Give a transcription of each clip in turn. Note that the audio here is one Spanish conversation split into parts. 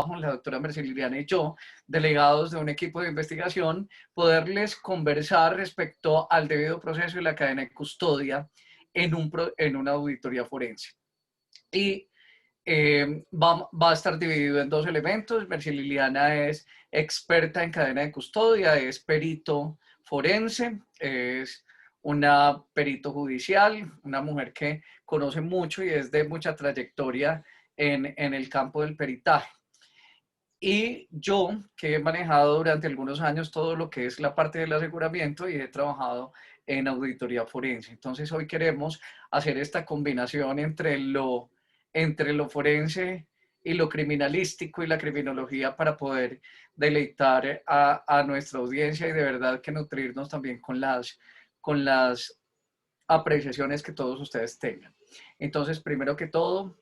trabajo, la doctora Mercy Liliana y yo, delegados de un equipo de investigación, poderles conversar respecto al debido proceso y la cadena de custodia en una auditoría forense. Y va a estar dividido en dos elementos. Mercy Liliana es experta en cadena de custodia, es perito forense, es una perito judicial, una mujer que conoce mucho y es de mucha trayectoria en el campo del peritaje. Y yo, que he manejado durante algunos años todo lo que es la parte del aseguramiento y he trabajado en auditoría forense. Entonces hoy queremos hacer esta combinación entre lo forense y lo criminalístico y la criminología para poder deleitar a nuestra audiencia y de verdad que nutrirnos también con las apreciaciones que todos ustedes tengan. Entonces, primero que todo,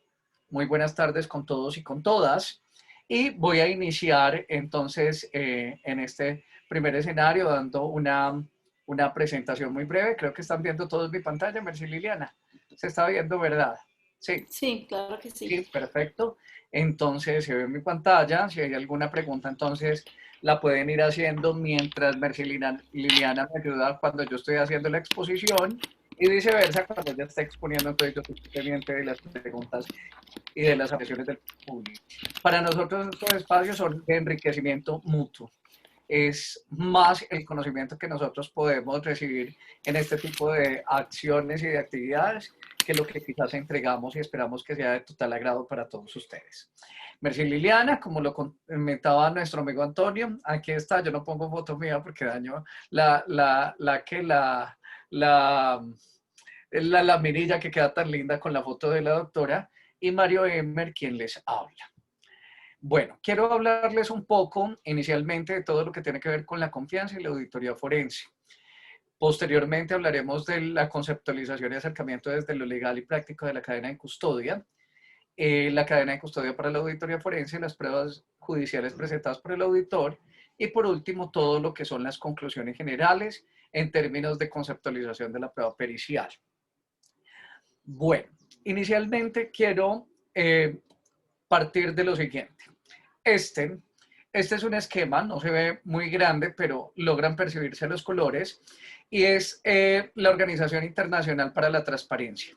muy buenas tardes con todos y con todas. Y voy a iniciar entonces en este primer escenario dando una presentación muy breve. Creo que están viendo todos mi pantalla, Mercy Liliana. Se está viendo, ¿verdad? Sí. Sí, claro que sí. Sí, perfecto. Entonces se ve mi pantalla. Si hay alguna pregunta, entonces la pueden ir haciendo mientras Mercy Liliana me ayuda cuando yo estoy haciendo la exposición y viceversa cuando ella está exponiendo. Entonces yo estoy pendiente de las preguntas y de las apreciaciones del público. Para nosotros estos espacios son de enriquecimiento mutuo. Es más el conocimiento que nosotros podemos recibir en este tipo de acciones y de actividades que lo que quizás entregamos y esperamos que sea de total agrado para todos ustedes. Mercy Liliana, como lo comentaba nuestro amigo Antonio, aquí está, yo no pongo foto mía porque daño la mirilla que queda tan linda con la foto de la doctora, y Mario Emmer, quien les habla. Bueno, quiero hablarles un poco inicialmente de todo lo que tiene que ver con la confianza y la auditoría forense. Posteriormente hablaremos de la conceptualización y acercamiento desde lo legal y práctico de la cadena de custodia, la cadena de custodia para la auditoría forense, las pruebas judiciales presentadas por el auditor y por último todo lo que son las conclusiones generales en términos de conceptualización de la prueba pericial. Bueno, inicialmente quiero partir de lo siguiente. Este es un esquema, no se ve muy grande, pero logran percibirse los colores, y es la Organización Internacional para la Transparencia.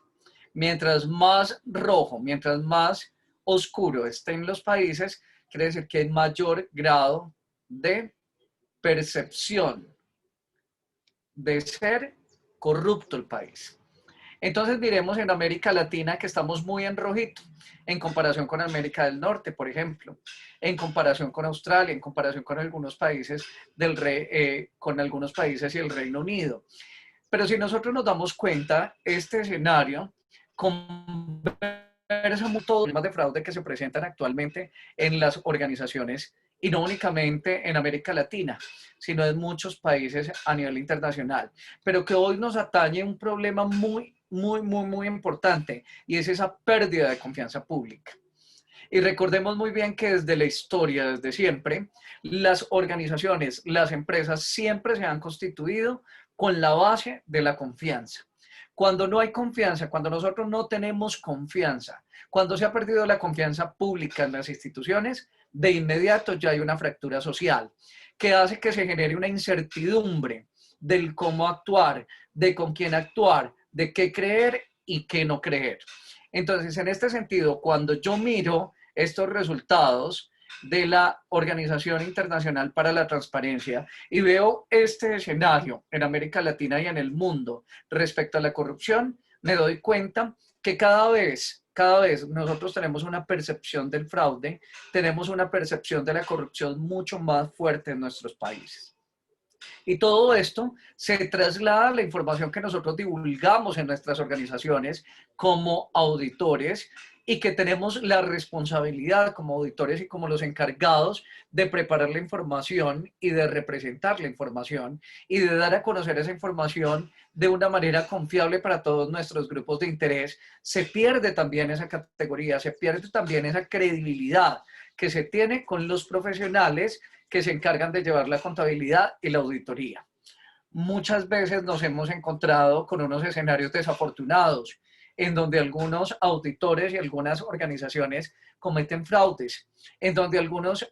Mientras más rojo, mientras más oscuro estén los países, quiere decir que hay mayor grado de percepción de ser corrupto el país. Entonces miremos en América Latina que estamos muy en rojito, en comparación con América del Norte, por ejemplo, en comparación con Australia, en comparación con algunos países con algunos países y el Reino Unido. Pero si nosotros nos damos cuenta, este escenario conversa todos los temas de fraude que se presentan actualmente en las organizaciones y no únicamente en América Latina, sino en muchos países a nivel internacional, pero que hoy nos atañe un problema muy importante, y es esa pérdida de confianza pública. Y recordemos muy bien que desde la historia, desde siempre, las organizaciones, las empresas siempre se han constituido con la base de la confianza. Cuando no hay confianza, cuando nosotros no tenemos confianza, cuando se ha perdido la confianza pública en las instituciones, de inmediato ya hay una fractura social que hace que se genere una incertidumbre del cómo actuar, de con quién actuar, de qué creer y qué no creer. Entonces, en este sentido, cuando yo miro estos resultados de la Organización Internacional para la Transparencia y veo este escenario en América Latina y en el mundo respecto a la corrupción, me doy cuenta que cada vez nosotros tenemos una percepción del fraude, tenemos una percepción de la corrupción mucho más fuerte en nuestros países. Y todo esto se traslada a la información que nosotros divulgamos en nuestras organizaciones como auditores, y que tenemos la responsabilidad como auditores y como los encargados de preparar la información y de representar la información y de dar a conocer esa información de una manera confiable para todos nuestros grupos de interés. Se pierde también esa categoría, se pierde también esa credibilidad que se tiene con los profesionales que se encargan de llevar la contabilidad y la auditoría. Muchas veces nos hemos encontrado con unos escenarios desafortunados en donde algunos auditores y algunas organizaciones cometen fraudes, en donde algunas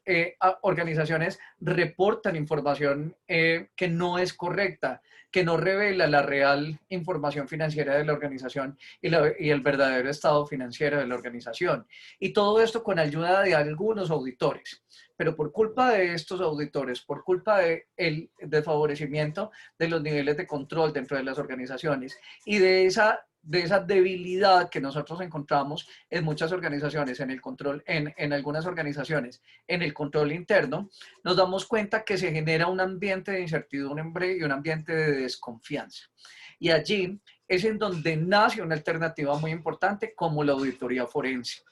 organizaciones reportan información que no es correcta, que no revela la real información financiera de la organización y el verdadero estado financiero de la organización. Y todo esto con ayuda de algunos auditores. Pero por culpa de estos auditores, por culpa del desfavorecimiento de los niveles de control dentro de las organizaciones y de esa debilidad que nosotros encontramos en muchas organizaciones, en el control, en algunas organizaciones, en el control interno, nos damos cuenta que se genera un ambiente de incertidumbre y un ambiente de desconfianza. Y allí es en donde nace una alternativa muy importante como la auditoría forense.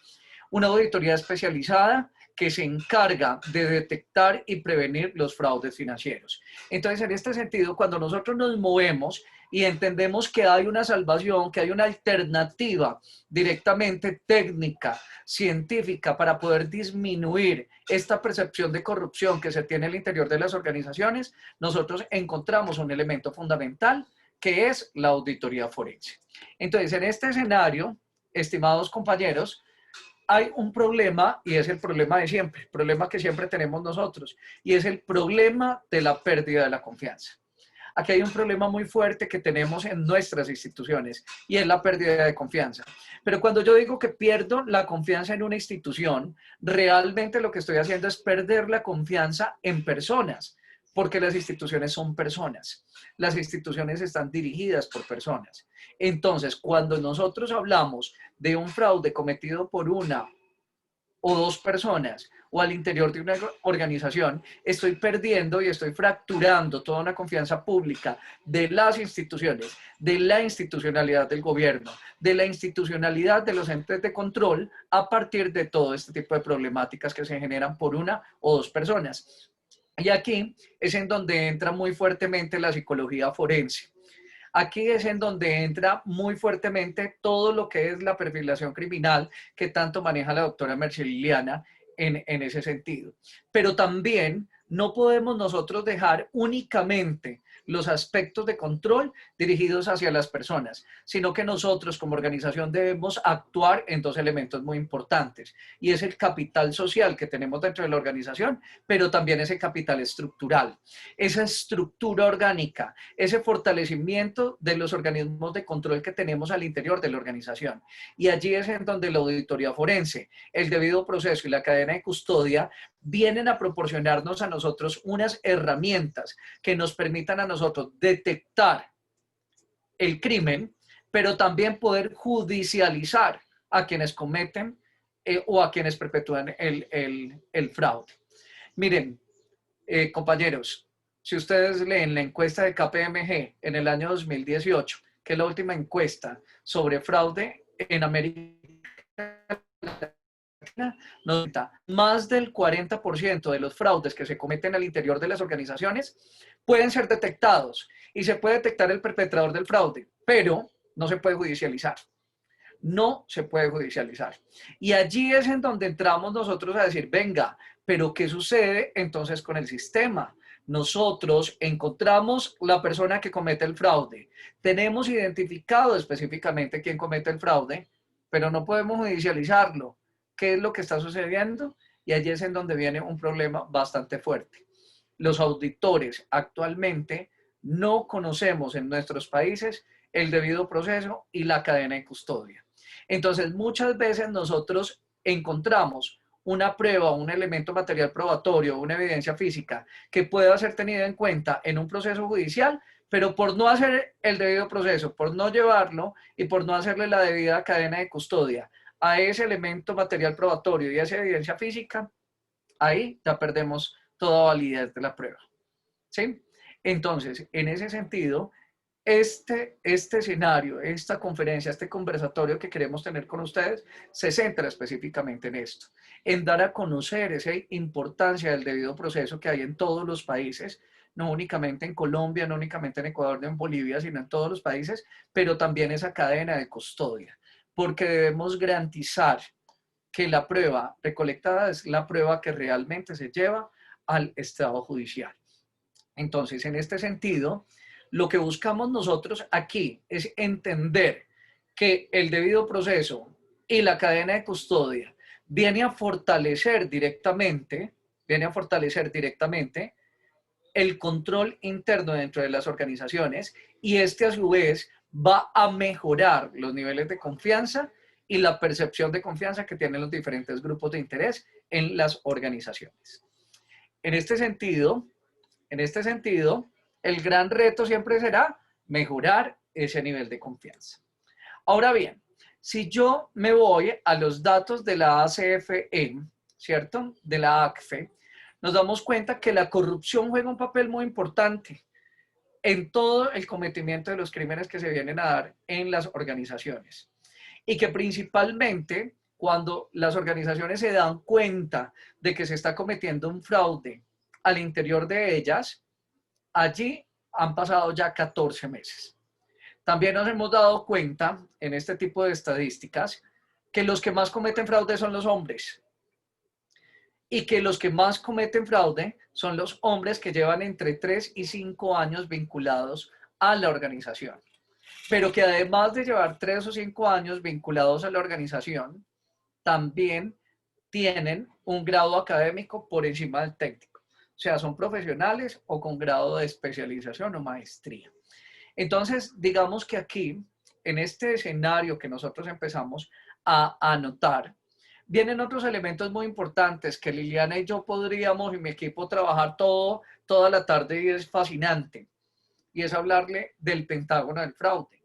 Una auditoría especializada que se encarga de detectar y prevenir los fraudes financieros. Entonces, en este sentido, cuando nosotros nos movemos y entendemos que hay una salvación, que hay una alternativa directamente técnica, científica, para poder disminuir esta percepción de corrupción que se tiene al interior de las organizaciones, nosotros encontramos un elemento fundamental que es la auditoría forense. Entonces, en este escenario, estimados compañeros, hay un problema y es el problema de siempre, el problema que siempre tenemos nosotros, y es el problema de la pérdida de la confianza. Aquí hay un problema muy fuerte que tenemos en nuestras instituciones y es la pérdida de confianza. Pero cuando yo digo que pierdo la confianza en una institución, realmente lo que estoy haciendo es perder la confianza en personas, porque las instituciones son personas. Las instituciones están dirigidas por personas. Entonces, cuando nosotros hablamos de un fraude cometido por una o dos personas o al interior de una organización, estoy perdiendo y estoy fracturando toda una confianza pública de las instituciones, de la institucionalidad del gobierno, de la institucionalidad de los entes de control a partir de todo este tipo de problemáticas que se generan por una o dos personas. Y aquí es en donde entra muy fuertemente la psicología forense. Aquí es en donde entra muy fuertemente todo lo que es la perfilación criminal que tanto maneja la doctora Mercililiana en ese sentido. Pero también no podemos nosotros dejar únicamente los aspectos de control dirigidos hacia las personas, sino que nosotros como organización debemos actuar en dos elementos muy importantes, y es el capital social que tenemos dentro de la organización, pero también ese capital estructural, esa estructura orgánica, ese fortalecimiento de los organismos de control que tenemos al interior de la organización. Y allí es en donde la auditoría forense, el debido proceso y la cadena de custodia vienen a proporcionarnos a nosotros unas herramientas que nos permitan a nosotros detectar el crimen, pero también poder judicializar a quienes cometen o a quienes perpetúan el fraude. Miren, compañeros, si ustedes leen la encuesta de KPMG en el año 2018, que es la última encuesta sobre fraude en América Latina, más del 40% de los fraudes que se cometen al interior de las organizaciones pueden ser detectados y se puede detectar el perpetrador del fraude, pero no se puede judicializar. No se puede judicializar. Y allí es en donde entramos nosotros a decir, venga, pero ¿qué sucede entonces con el sistema? Nosotros encontramos la persona que comete el fraude, tenemos identificado específicamente quién comete el fraude, pero no podemos judicializarlo. ¿Qué es lo que está sucediendo? Y allí es en donde viene un problema bastante fuerte. Los auditores actualmente no conocemos en nuestros países el debido proceso y la cadena de custodia. Entonces, muchas veces nosotros encontramos una prueba, un elemento material probatorio, una evidencia física que pueda ser tenida en cuenta en un proceso judicial, pero por no hacer el debido proceso, por no llevarlo y por no hacerle la debida cadena de custodia a ese elemento material probatorio y a esa evidencia física, ahí ya perdemos toda validez de la prueba. ¿Sí? Entonces, en ese sentido, este escenario, esta conferencia, este conversatorio que queremos tener con ustedes, se centra específicamente en esto, en dar a conocer esa importancia del debido proceso que hay en todos los países, no únicamente en Colombia, no únicamente en Ecuador, no en Bolivia, sino en todos los países, pero también esa cadena de custodia, porque debemos garantizar que la prueba recolectada es la prueba que realmente se lleva al estado judicial. Entonces, en este sentido, lo que buscamos nosotros aquí es entender que el debido proceso y la cadena de custodia viene a fortalecer directamente, el control interno dentro de las organizaciones, y este a su vez va a mejorar los niveles de confianza y la percepción de confianza que tienen los diferentes grupos de interés en las organizaciones. En este sentido, el gran reto siempre será mejorar ese nivel de confianza. Ahora bien, si yo me voy a los datos de la ACFE, ¿cierto? De la ACFE, nos damos cuenta que la corrupción juega un papel muy importante en todo el cometimiento de los crímenes que se vienen a dar en las organizaciones. Y que principalmente cuando las organizaciones se dan cuenta de que se está cometiendo un fraude al interior de ellas, allí han pasado ya 14 meses. También nos hemos dado cuenta en este tipo de estadísticas que los que más cometen fraude son los hombres, y que los que más cometen fraude son los hombres que llevan entre 3 y 5 años vinculados a la organización. Pero que además de llevar 3 o 5 años vinculados a la organización, también tienen un grado académico por encima del técnico. O sea, son profesionales o con grado de especialización o maestría. Entonces, digamos que aquí, en este escenario que nosotros empezamos a anotar, vienen otros elementos muy importantes que Liliana y yo podríamos y mi equipo trabajar toda la tarde, y es fascinante. Y es hablarle del pentágono del fraude.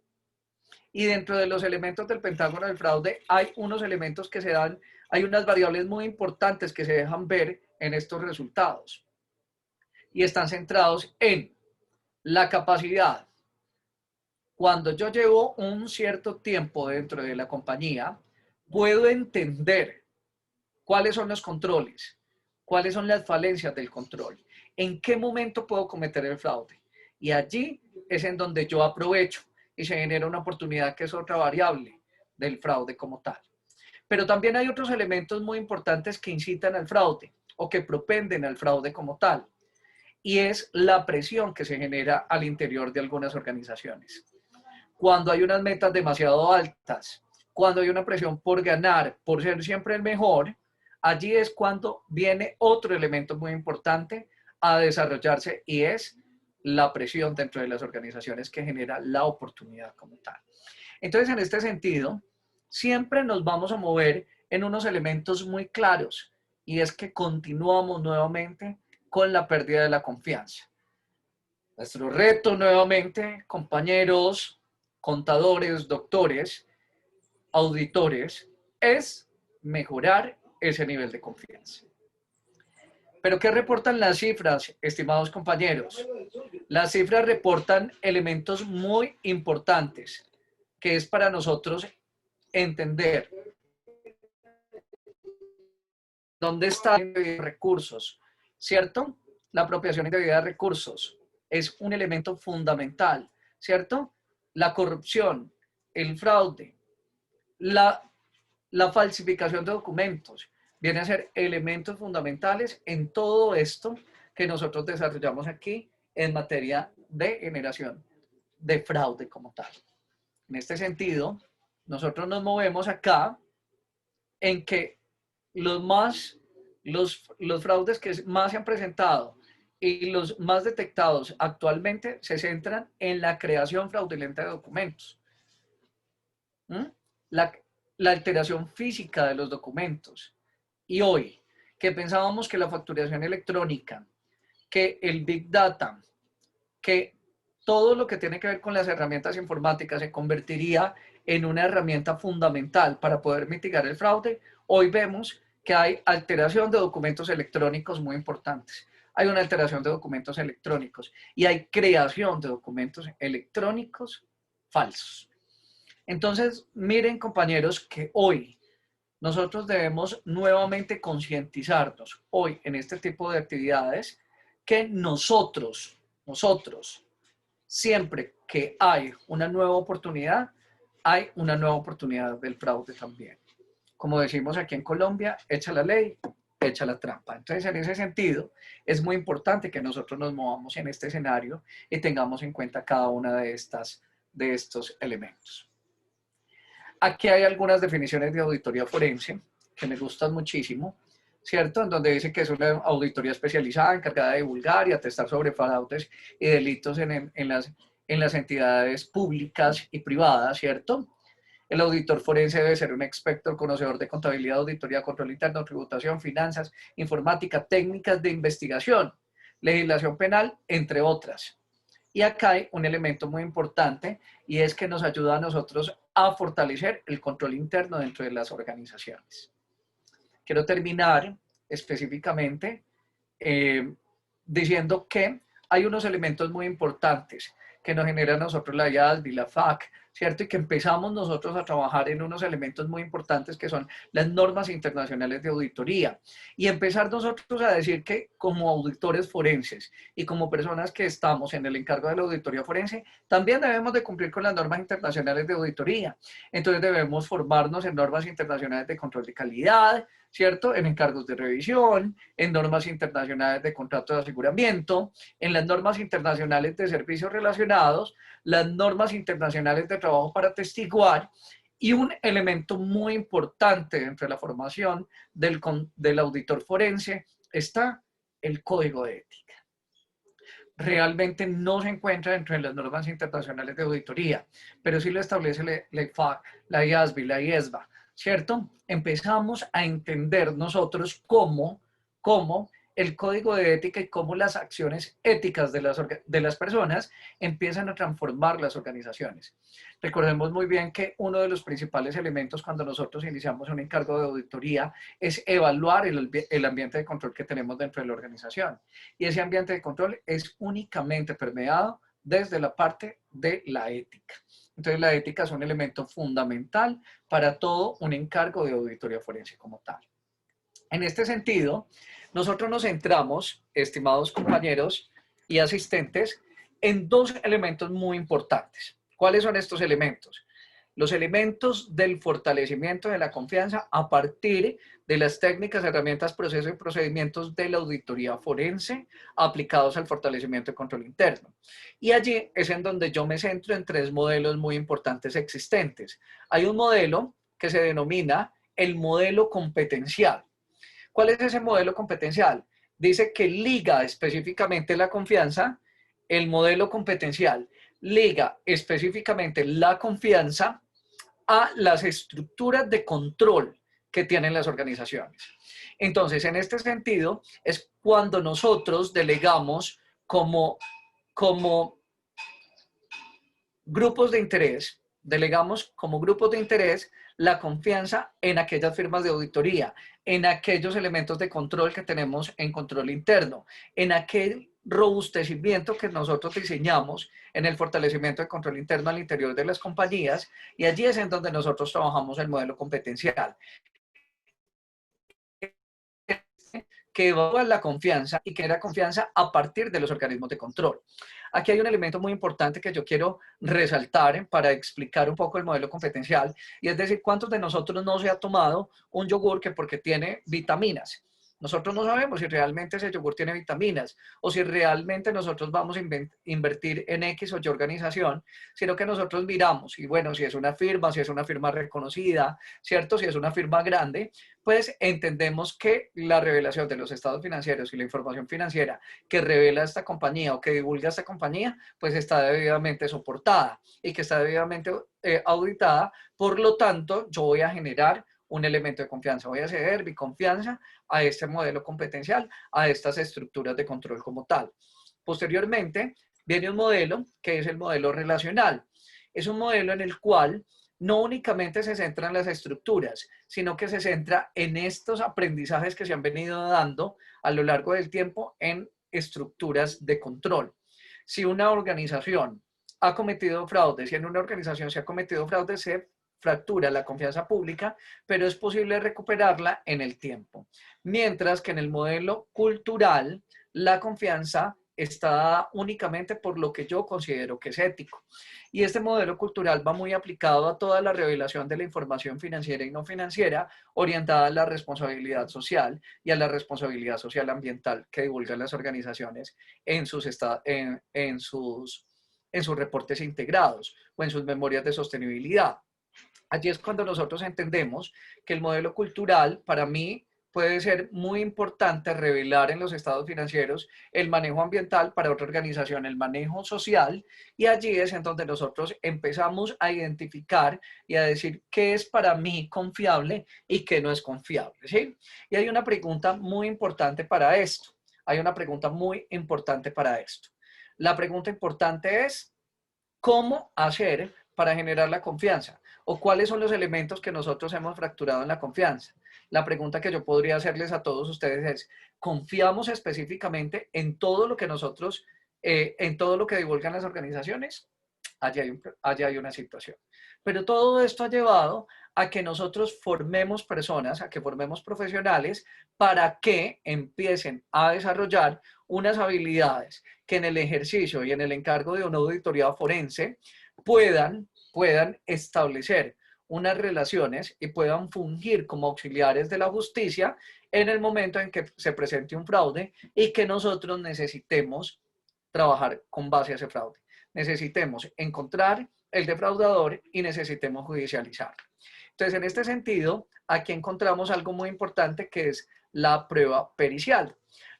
Y dentro de los elementos del pentágono del fraude hay unos elementos que se dan, hay unas variables muy importantes que se dejan ver en estos resultados. Y están centrados en la capacidad. Cuando yo llevo un cierto tiempo dentro de la compañía, puedo entender cuáles son los controles, cuáles son las falencias del control, en qué momento puedo cometer el fraude. Y allí es en donde yo aprovecho y se genera una oportunidad, que es otra variable del fraude como tal. Pero también hay otros elementos muy importantes que incitan al fraude o que propenden al fraude como tal. Y es la presión que se genera al interior de algunas organizaciones. Cuando hay unas metas demasiado altas, cuando hay una presión por ganar, por ser siempre el mejor, allí es cuando viene otro elemento muy importante a desarrollarse, y es la presión dentro de las organizaciones que genera la oportunidad como tal. Entonces, en este sentido, siempre nos vamos a mover en unos elementos muy claros, y es que continuamos nuevamente con la pérdida de la confianza. Nuestro reto nuevamente, compañeros, contadores, doctores, auditores, es mejorar ese nivel de confianza. ¿Pero qué reportan las cifras, estimados compañeros? Las cifras reportan elementos muy importantes, que es para nosotros entender dónde están los recursos, ¿cierto? La apropiación indebida de recursos es un elemento fundamental, ¿cierto? La corrupción, el fraude, la falsificación de documentos, vienen a ser elementos fundamentales en todo esto que nosotros desarrollamos aquí en materia de generación de fraude como tal. En este sentido, nosotros nos movemos acá en que los fraudes que más se han presentado y los más detectados actualmente se centran en la creación fraudulenta de documentos. La, la alteración física de los documentos. Y hoy, que pensábamos que la facturación electrónica, que el Big Data, que todo lo que tiene que ver con las herramientas informáticas se convertiría en una herramienta fundamental para poder mitigar el fraude, hoy vemos que hay alteración de documentos electrónicos muy importantes. Hay una alteración de documentos electrónicos y hay creación de documentos electrónicos falsos. Entonces, miren, compañeros, que hoy nosotros debemos nuevamente concientizarnos hoy en este tipo de actividades, que nosotros, siempre que hay una nueva oportunidad, hay una nueva oportunidad del fraude también. Como decimos aquí en Colombia, echa la ley, echa la trampa. Entonces, en ese sentido, es muy importante que nosotros nos movamos en este escenario y tengamos en cuenta cada una de estos elementos. Aquí hay algunas definiciones de auditoría forense que me gustan muchísimo, ¿cierto? En donde dice que es una auditoría especializada encargada de divulgar y atestar sobre fraudes y delitos en las entidades públicas y privadas, ¿cierto? El auditor forense debe ser un experto conocedor de contabilidad, auditoría, control interno, tributación, finanzas, informática, técnicas de investigación, legislación penal, entre otras. Y acá hay un elemento muy importante y es que nos ayuda a nosotros a fortalecer el control interno dentro de las organizaciones. Quiero terminar específicamente eh, diciendo que hay unos elementos muy importantes que nos generan a nosotros la IASB y la FAC, ¿cierto? Y que empezamos nosotros a trabajar en unos elementos muy importantes que son las normas internacionales de auditoría. Y empezar nosotros a decir que como auditores forenses y como personas que estamos en el encargo de la auditoría forense, también debemos de cumplir con las normas internacionales de auditoría. Entonces debemos formarnos en normas internacionales de control de calidad, ¿cierto? En encargos de revisión, en normas internacionales de contrato de aseguramiento, en las normas internacionales de servicios relacionados, las normas internacionales de trabajo para atestiguar y un elemento muy importante dentro de la formación del auditor forense está el código de ética. Realmente no se encuentra dentro de las normas internacionales de auditoría, pero sí lo establece la IASB, la IESBA, ¿cierto? Empezamos a entender nosotros cómo el código de ética y cómo las acciones éticas de las personas empiezan a transformar las organizaciones. Recordemos muy bien que uno de los principales elementos cuando nosotros iniciamos un encargo de auditoría es evaluar el ambiente de control que tenemos dentro de la organización. Y ese ambiente de control es únicamente permeado desde la parte de la ética. Entonces la ética es un elemento fundamental para todo un encargo de auditoría forense como tal. En este sentido, nosotros nos centramos, estimados compañeros y asistentes, en dos elementos muy importantes. ¿Cuáles son estos elementos? Los elementos del fortalecimiento de la confianza a partir de las técnicas, herramientas, procesos y procedimientos de la auditoría forense aplicados al fortalecimiento de control interno. Y allí es en donde yo me centro en tres modelos muy importantes existentes. Hay un modelo que se denomina el modelo competencial. ¿Cuál es ese modelo competencial? Dice que liga específicamente la confianza, el modelo competencial liga específicamente la confianza a las estructuras de control que tienen las organizaciones. Entonces, en este sentido, es cuando nosotros delegamos como grupos de interés, delegamos como grupos de interés la confianza en aquellas firmas de auditoría, en aquellos elementos de control que tenemos en control interno, en aquel robustecimiento que nosotros diseñamos en el fortalecimiento de control interno al interior de las compañías, y allí es en donde nosotros trabajamos el modelo competencial, que evalúa la confianza y que genera confianza a partir de los organismos de control. Aquí hay un elemento muy importante que yo quiero resaltar para explicar un poco el modelo competencial, y es decir, ¿cuántos de nosotros no se ha tomado un yogur que porque tiene vitaminas? Nosotros no sabemos si realmente ese yogur tiene vitaminas o si realmente nosotros vamos a invertir en X o Y organización, sino que nosotros miramos y bueno, si es una firma reconocida, ¿cierto? Si es una firma grande, pues entendemos que la revelación de los estados financieros y la información financiera que revela esta compañía o que divulga esta compañía, pues está debidamente soportada y que está debidamente auditada. Por lo tanto, yo voy a generar un elemento de confianza, voy a ceder mi confianza a este modelo competencial, a estas estructuras de control como tal. Posteriormente, viene un modelo que es el modelo relacional. Es un modelo en el cual no únicamente se centra en las estructuras, sino que se centra en estos aprendizajes que se han venido dando a lo largo del tiempo en estructuras de control. Si una organización ha cometido fraudes, si en una organización se ha cometido fraude, se fractura la confianza pública, pero es posible recuperarla en el tiempo. Mientras que en el modelo cultural, la confianza está dada únicamente por lo que yo considero que es ético. Y este modelo cultural va muy aplicado a toda la revelación de la información financiera y no financiera, orientada a la responsabilidad social y a la responsabilidad social ambiental que divulgan las organizaciones en sus reportes integrados o en sus memorias de sostenibilidad. Allí es cuando nosotros entendemos que el modelo cultural, para mí, puede ser muy importante revelar en los estados financieros el manejo ambiental, para otra organización el manejo social, y allí es en donde nosotros empezamos a identificar y a decir qué es para mí confiable y qué no es confiable, ¿sí? Y hay una pregunta muy importante para esto. Hay una pregunta muy importante para esto. La pregunta importante es, ¿cómo hacer para generar la confianza? ¿O cuáles son los elementos que nosotros hemos fracturado en la confianza? La pregunta que yo podría hacerles a todos ustedes es, ¿confiamos específicamente en todo lo que nosotros, en todo lo que divulgan las organizaciones? Allá hay una situación. Pero todo esto ha llevado a que nosotros formemos personas, a que formemos profesionales para que empiecen a desarrollar unas habilidades que en el ejercicio y en el encargo de una auditoría forense puedan establecer unas relaciones y puedan fungir como auxiliares de la justicia en el momento en que se presente un fraude y que nosotros necesitemos trabajar con base a ese fraude. Necesitemos encontrar el defraudador y necesitemos judicializar. Entonces, en este sentido, aquí encontramos algo muy importante que es la prueba pericial.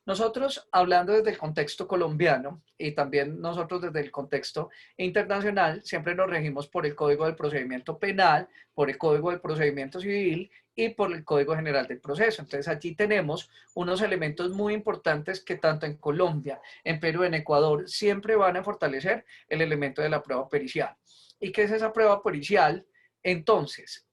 Nosotros, hablando desde el contexto colombiano y también nosotros desde el contexto internacional, siempre nos regimos por el Código del Procedimiento Penal, por el Código del Procedimiento Civil y por el Código General del Proceso. Entonces, aquí tenemos unos elementos muy importantes que tanto en Colombia, en Perú, en Ecuador, siempre van a fortalecer el elemento de la prueba pericial. ¿Y qué es esa prueba pericial? Entonces,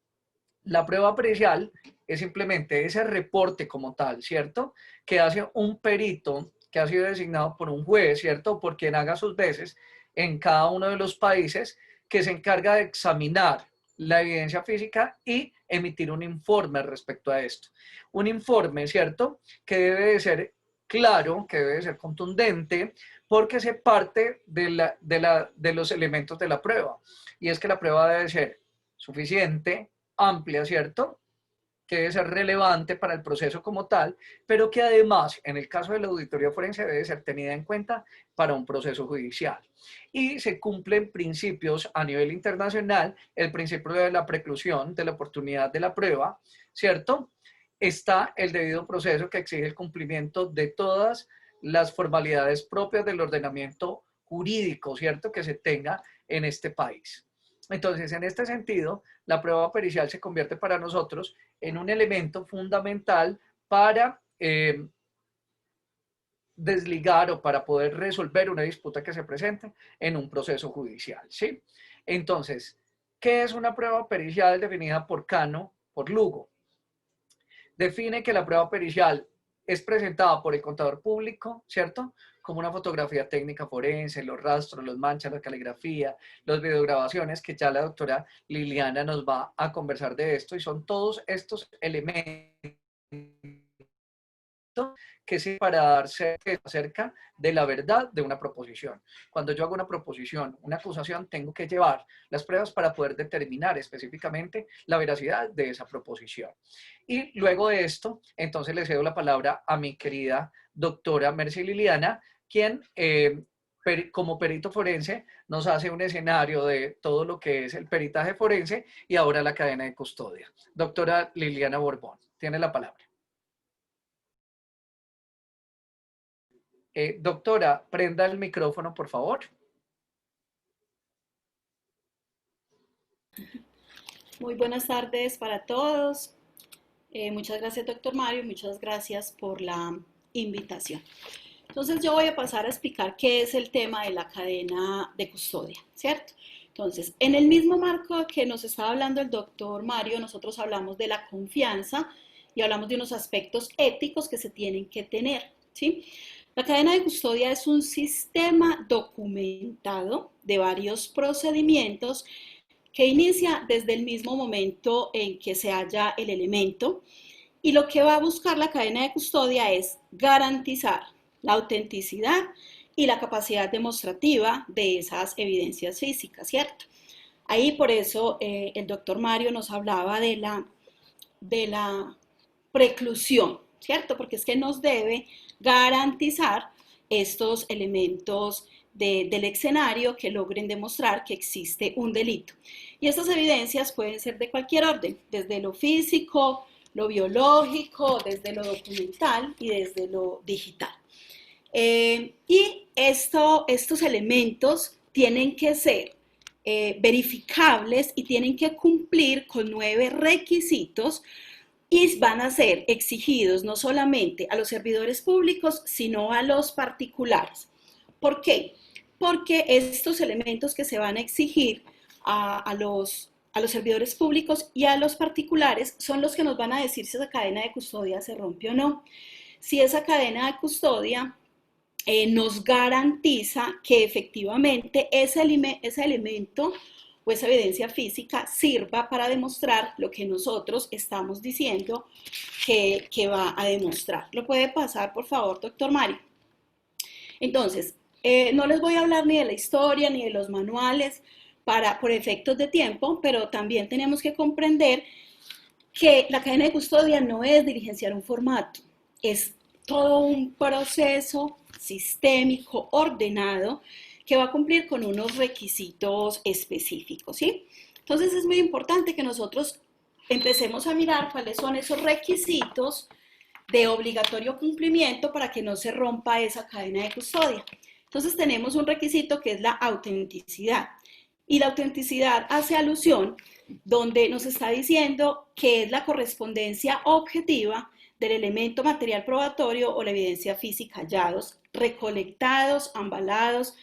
la prueba pericial es simplemente ese reporte como tal, ¿cierto? Que hace un perito que ha sido designado por un juez, ¿cierto? Por quien haga sus veces en cada uno de los países, que se encarga de examinar la evidencia física y emitir un informe respecto a esto. Un informe, ¿cierto? Que debe de ser claro, que debe de ser contundente, porque se parte de los elementos de la prueba. Y es que la prueba debe ser suficiente, amplia, ¿cierto? Que debe ser relevante para el proceso como tal, pero que además, en el caso de la auditoría forense, debe ser tenida en cuenta para un proceso judicial. Y se cumplen principios a nivel internacional, el principio de la preclusión, de la oportunidad de la prueba, ¿cierto? Está el debido proceso que exige el cumplimiento de todas las formalidades propias del ordenamiento jurídico, ¿cierto? Que se tenga en este país. Entonces, en este sentido, la prueba pericial se convierte para nosotros en un elemento fundamental para desligar o para poder resolver una disputa que se presente en un proceso judicial, ¿sí? Entonces, ¿qué es una prueba pericial definida por Cano, por Lugo? Define que la prueba pericial es presentada por el contador público, ¿cierto? Como una fotografía técnica forense, los rastros, los manchas, la caligrafía, las videograbaciones, que ya la doctora Liliana nos va a conversar de esto, y son todos estos elementos que sirven para darse acerca de la verdad de una proposición. Cuando yo hago una proposición, una acusación, tengo que llevar las pruebas para poder determinar específicamente la veracidad de esa proposición. Y luego de esto, entonces le cedo la palabra a mi querida doctora Mercy Liliana, quien como perito forense nos hace un escenario de todo lo que es el peritaje forense y ahora la cadena de custodia. Doctora Liliana Borbón, tiene la palabra. Doctora, prenda el micrófono, por favor. Muy buenas tardes para todos. Muchas gracias, doctor Mario. Muchas gracias por la invitación. Entonces, yo voy a pasar a explicar qué es el tema de la cadena de custodia, ¿cierto? Entonces, en el mismo marco que nos estaba hablando el doctor Mario, nosotros hablamos de la confianza y hablamos de unos aspectos éticos que se tienen que tener, ¿sí? La cadena de custodia es un sistema documentado de varios procedimientos que inicia desde el mismo momento en que se halla el elemento, y lo que va a buscar la cadena de custodia es garantizar la autenticidad y la capacidad demostrativa de esas evidencias físicas, ¿cierto? Ahí por eso el doctor Mario nos hablaba de la preclusión, ¿cierto? Porque es que nos debe garantizar estos elementos del escenario que logren demostrar que existe un delito. Y estas evidencias pueden ser de cualquier orden, desde lo físico, lo biológico, desde lo documental y desde lo digital. Y estos elementos tienen que ser verificables y tienen que cumplir con 9 requisitos y van a ser exigidos no solamente a los servidores públicos, sino a los particulares. ¿Por qué? Porque estos elementos que se van a exigir a los servidores públicos y a los particulares son los que nos van a decir si esa cadena de custodia se rompe o no. Si esa cadena de custodia nos garantiza que efectivamente ese elemento o esa evidencia física sirva para demostrar lo que nosotros estamos diciendo que va a demostrar. ¿Lo puede pasar, por favor, doctor Mario? Entonces, no les voy a hablar ni de la historia ni de los manuales por efectos de tiempo, pero también tenemos que comprender que la cadena de custodia no es diligenciar un formato, es todo un proceso sistémico, ordenado, que va a cumplir con unos requisitos específicos, ¿sí? Entonces es muy importante que nosotros empecemos a mirar cuáles son esos requisitos de obligatorio cumplimiento para que no se rompa esa cadena de custodia. Entonces tenemos un requisito que es la autenticidad. Y la autenticidad hace alusión donde nos está diciendo que es la correspondencia objetiva del elemento material probatorio o la evidencia física hallados, recolectados, embalados,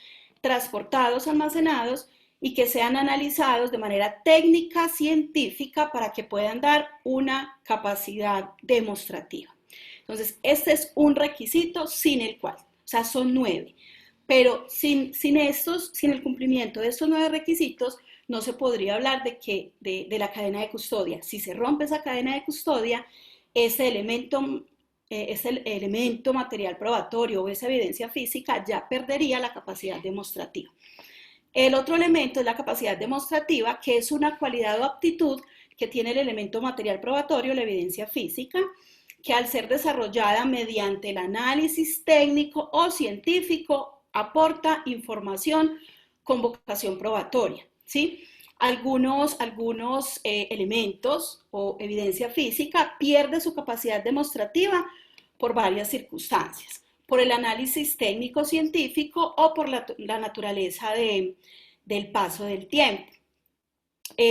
transportados, almacenados y que sean analizados de manera técnica, científica, para que puedan dar una capacidad demostrativa. Entonces, este es un requisito sin el cual, o sea, son 9, pero sin el cumplimiento de estos 9 requisitos, no se podría hablar de la cadena de custodia. Si se rompe esa cadena de custodia, ese elemento material probatorio o esa evidencia física ya perdería la capacidad demostrativa. El otro elemento es la capacidad demostrativa, que es una cualidad o aptitud que tiene el elemento material probatorio, la evidencia física, que al ser desarrollada mediante el análisis técnico o científico aporta información con vocación probatoria, ¿sí? Algunos elementos o evidencia física pierde su capacidad demostrativa por varias circunstancias, por el análisis técnico-científico o por la naturaleza del paso del tiempo.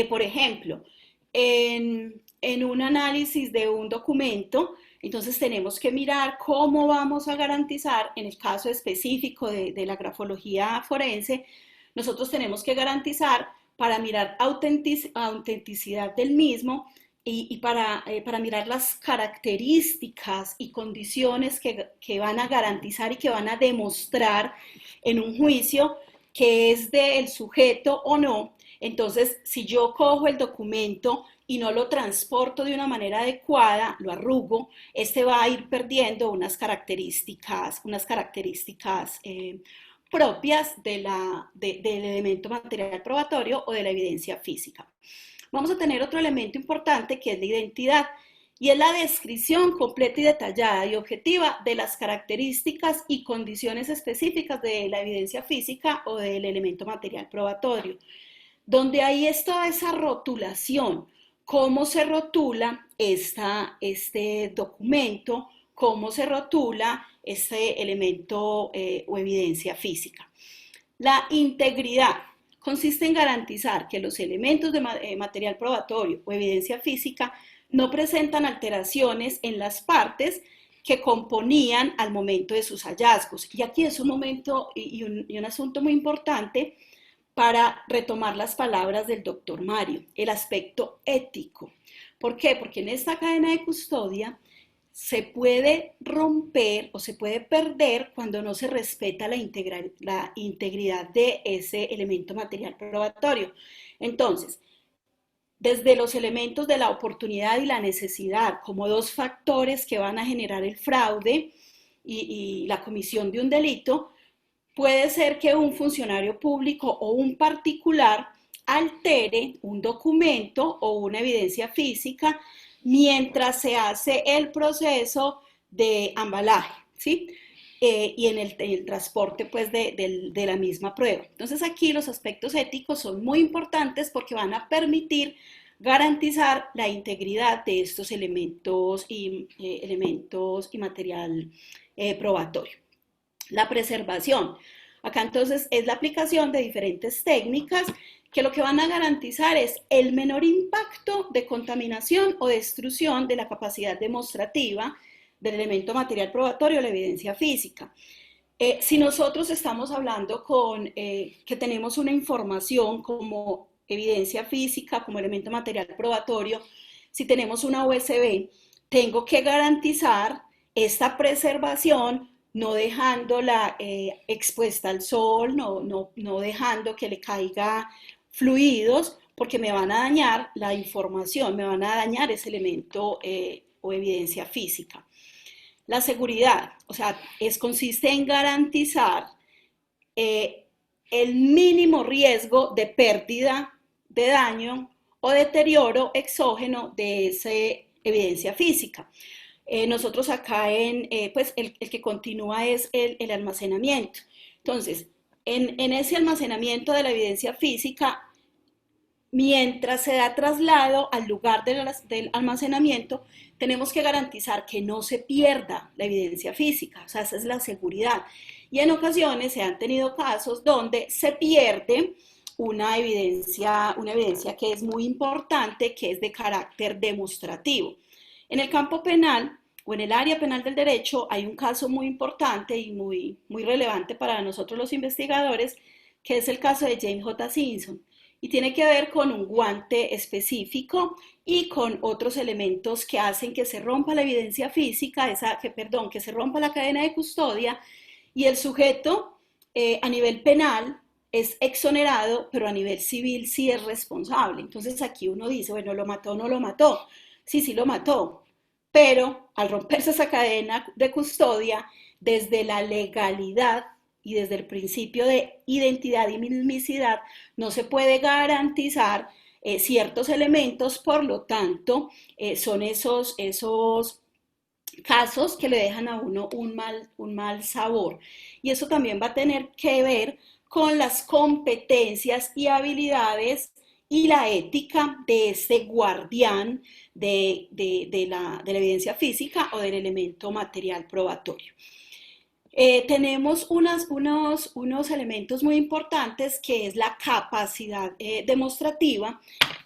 Por ejemplo, en un análisis de un documento, entonces tenemos que mirar cómo vamos a garantizar, en el caso específico de la grafología forense, nosotros tenemos que garantizar para mirar autenticidad del mismo y para mirar las características y condiciones que van a garantizar y que van a demostrar en un juicio que es del sujeto o no. Entonces, si yo cojo el documento y no lo transporto de una manera adecuada, lo arrugo, este va a ir perdiendo unas características propias del elemento material probatorio o de la evidencia física. Vamos a tener otro elemento importante que es la identidad, y es la descripción completa y detallada y objetiva de las características y condiciones específicas de la evidencia física o del elemento material probatorio, donde ahí está esa rotulación, cómo se rotula este documento, cómo se rotula este elemento o evidencia física. La integridad consiste en garantizar que los elementos de material probatorio o evidencia física no presentan alteraciones en las partes que componían al momento de sus hallazgos. Y aquí es un momento y un asunto muy importante para retomar las palabras del doctor Mario, el aspecto ético. ¿Por qué? Porque en esta cadena de custodia se puede romper o se puede perder cuando no se respeta la integridad de ese elemento material probatorio. Entonces, desde los elementos de la oportunidad y la necesidad como 2 factores que van a generar el fraude y la comisión de un delito, puede ser que un funcionario público o un particular altere un documento o una evidencia física mientras se hace el proceso de embalaje, ¿sí? y en el transporte pues, de la misma prueba. Entonces aquí los aspectos éticos son muy importantes porque van a permitir garantizar la integridad de estos elementos y material probatorio. La preservación. Acá entonces es la aplicación de diferentes técnicas que lo que van a garantizar es el menor impacto de contaminación o destrucción de la capacidad demostrativa del elemento material probatorio o la evidencia física. Si nosotros estamos hablando que tenemos una información como evidencia física, como elemento material probatorio, si tenemos una USB, tengo que garantizar esta preservación no dejándola expuesta al sol, no dejando que le caiga fluidos, porque me van a dañar la información, me van a dañar ese elemento o evidencia física. La seguridad, o sea, consiste en garantizar el mínimo riesgo de pérdida, de daño o deterioro exógeno de esa evidencia física. Nosotros acá pues el que continúa es el almacenamiento. Entonces, en ese almacenamiento de la evidencia física, mientras se da traslado al lugar del almacenamiento, tenemos que garantizar que no se pierda la evidencia física, o sea, esa es la seguridad. Y en ocasiones se han tenido casos donde se pierde una evidencia que es muy importante, que es de carácter demostrativo. En el campo penal o en el área penal del derecho hay un caso muy importante y muy relevante para nosotros los investigadores, que es el caso de James J. Simpson. Y tiene que ver con un guante específico y con otros elementos que hacen que se rompa la evidencia física, que se rompa la cadena de custodia y el sujeto a nivel penal es exonerado, pero a nivel civil sí es responsable. Entonces aquí uno dice, bueno, ¿lo mató o no lo mató? Sí lo mató, pero al romperse esa cadena de custodia, desde la legalidad y desde el principio de identidad y mismicidad, no se puede garantizar ciertos elementos, por lo tanto, son esos casos que le dejan a uno un mal sabor. Y eso también va a tener que ver con las competencias y habilidades y la ética de este guardián de la evidencia física o del elemento material probatorio. Tenemos unos elementos muy importantes que es la capacidad demostrativa,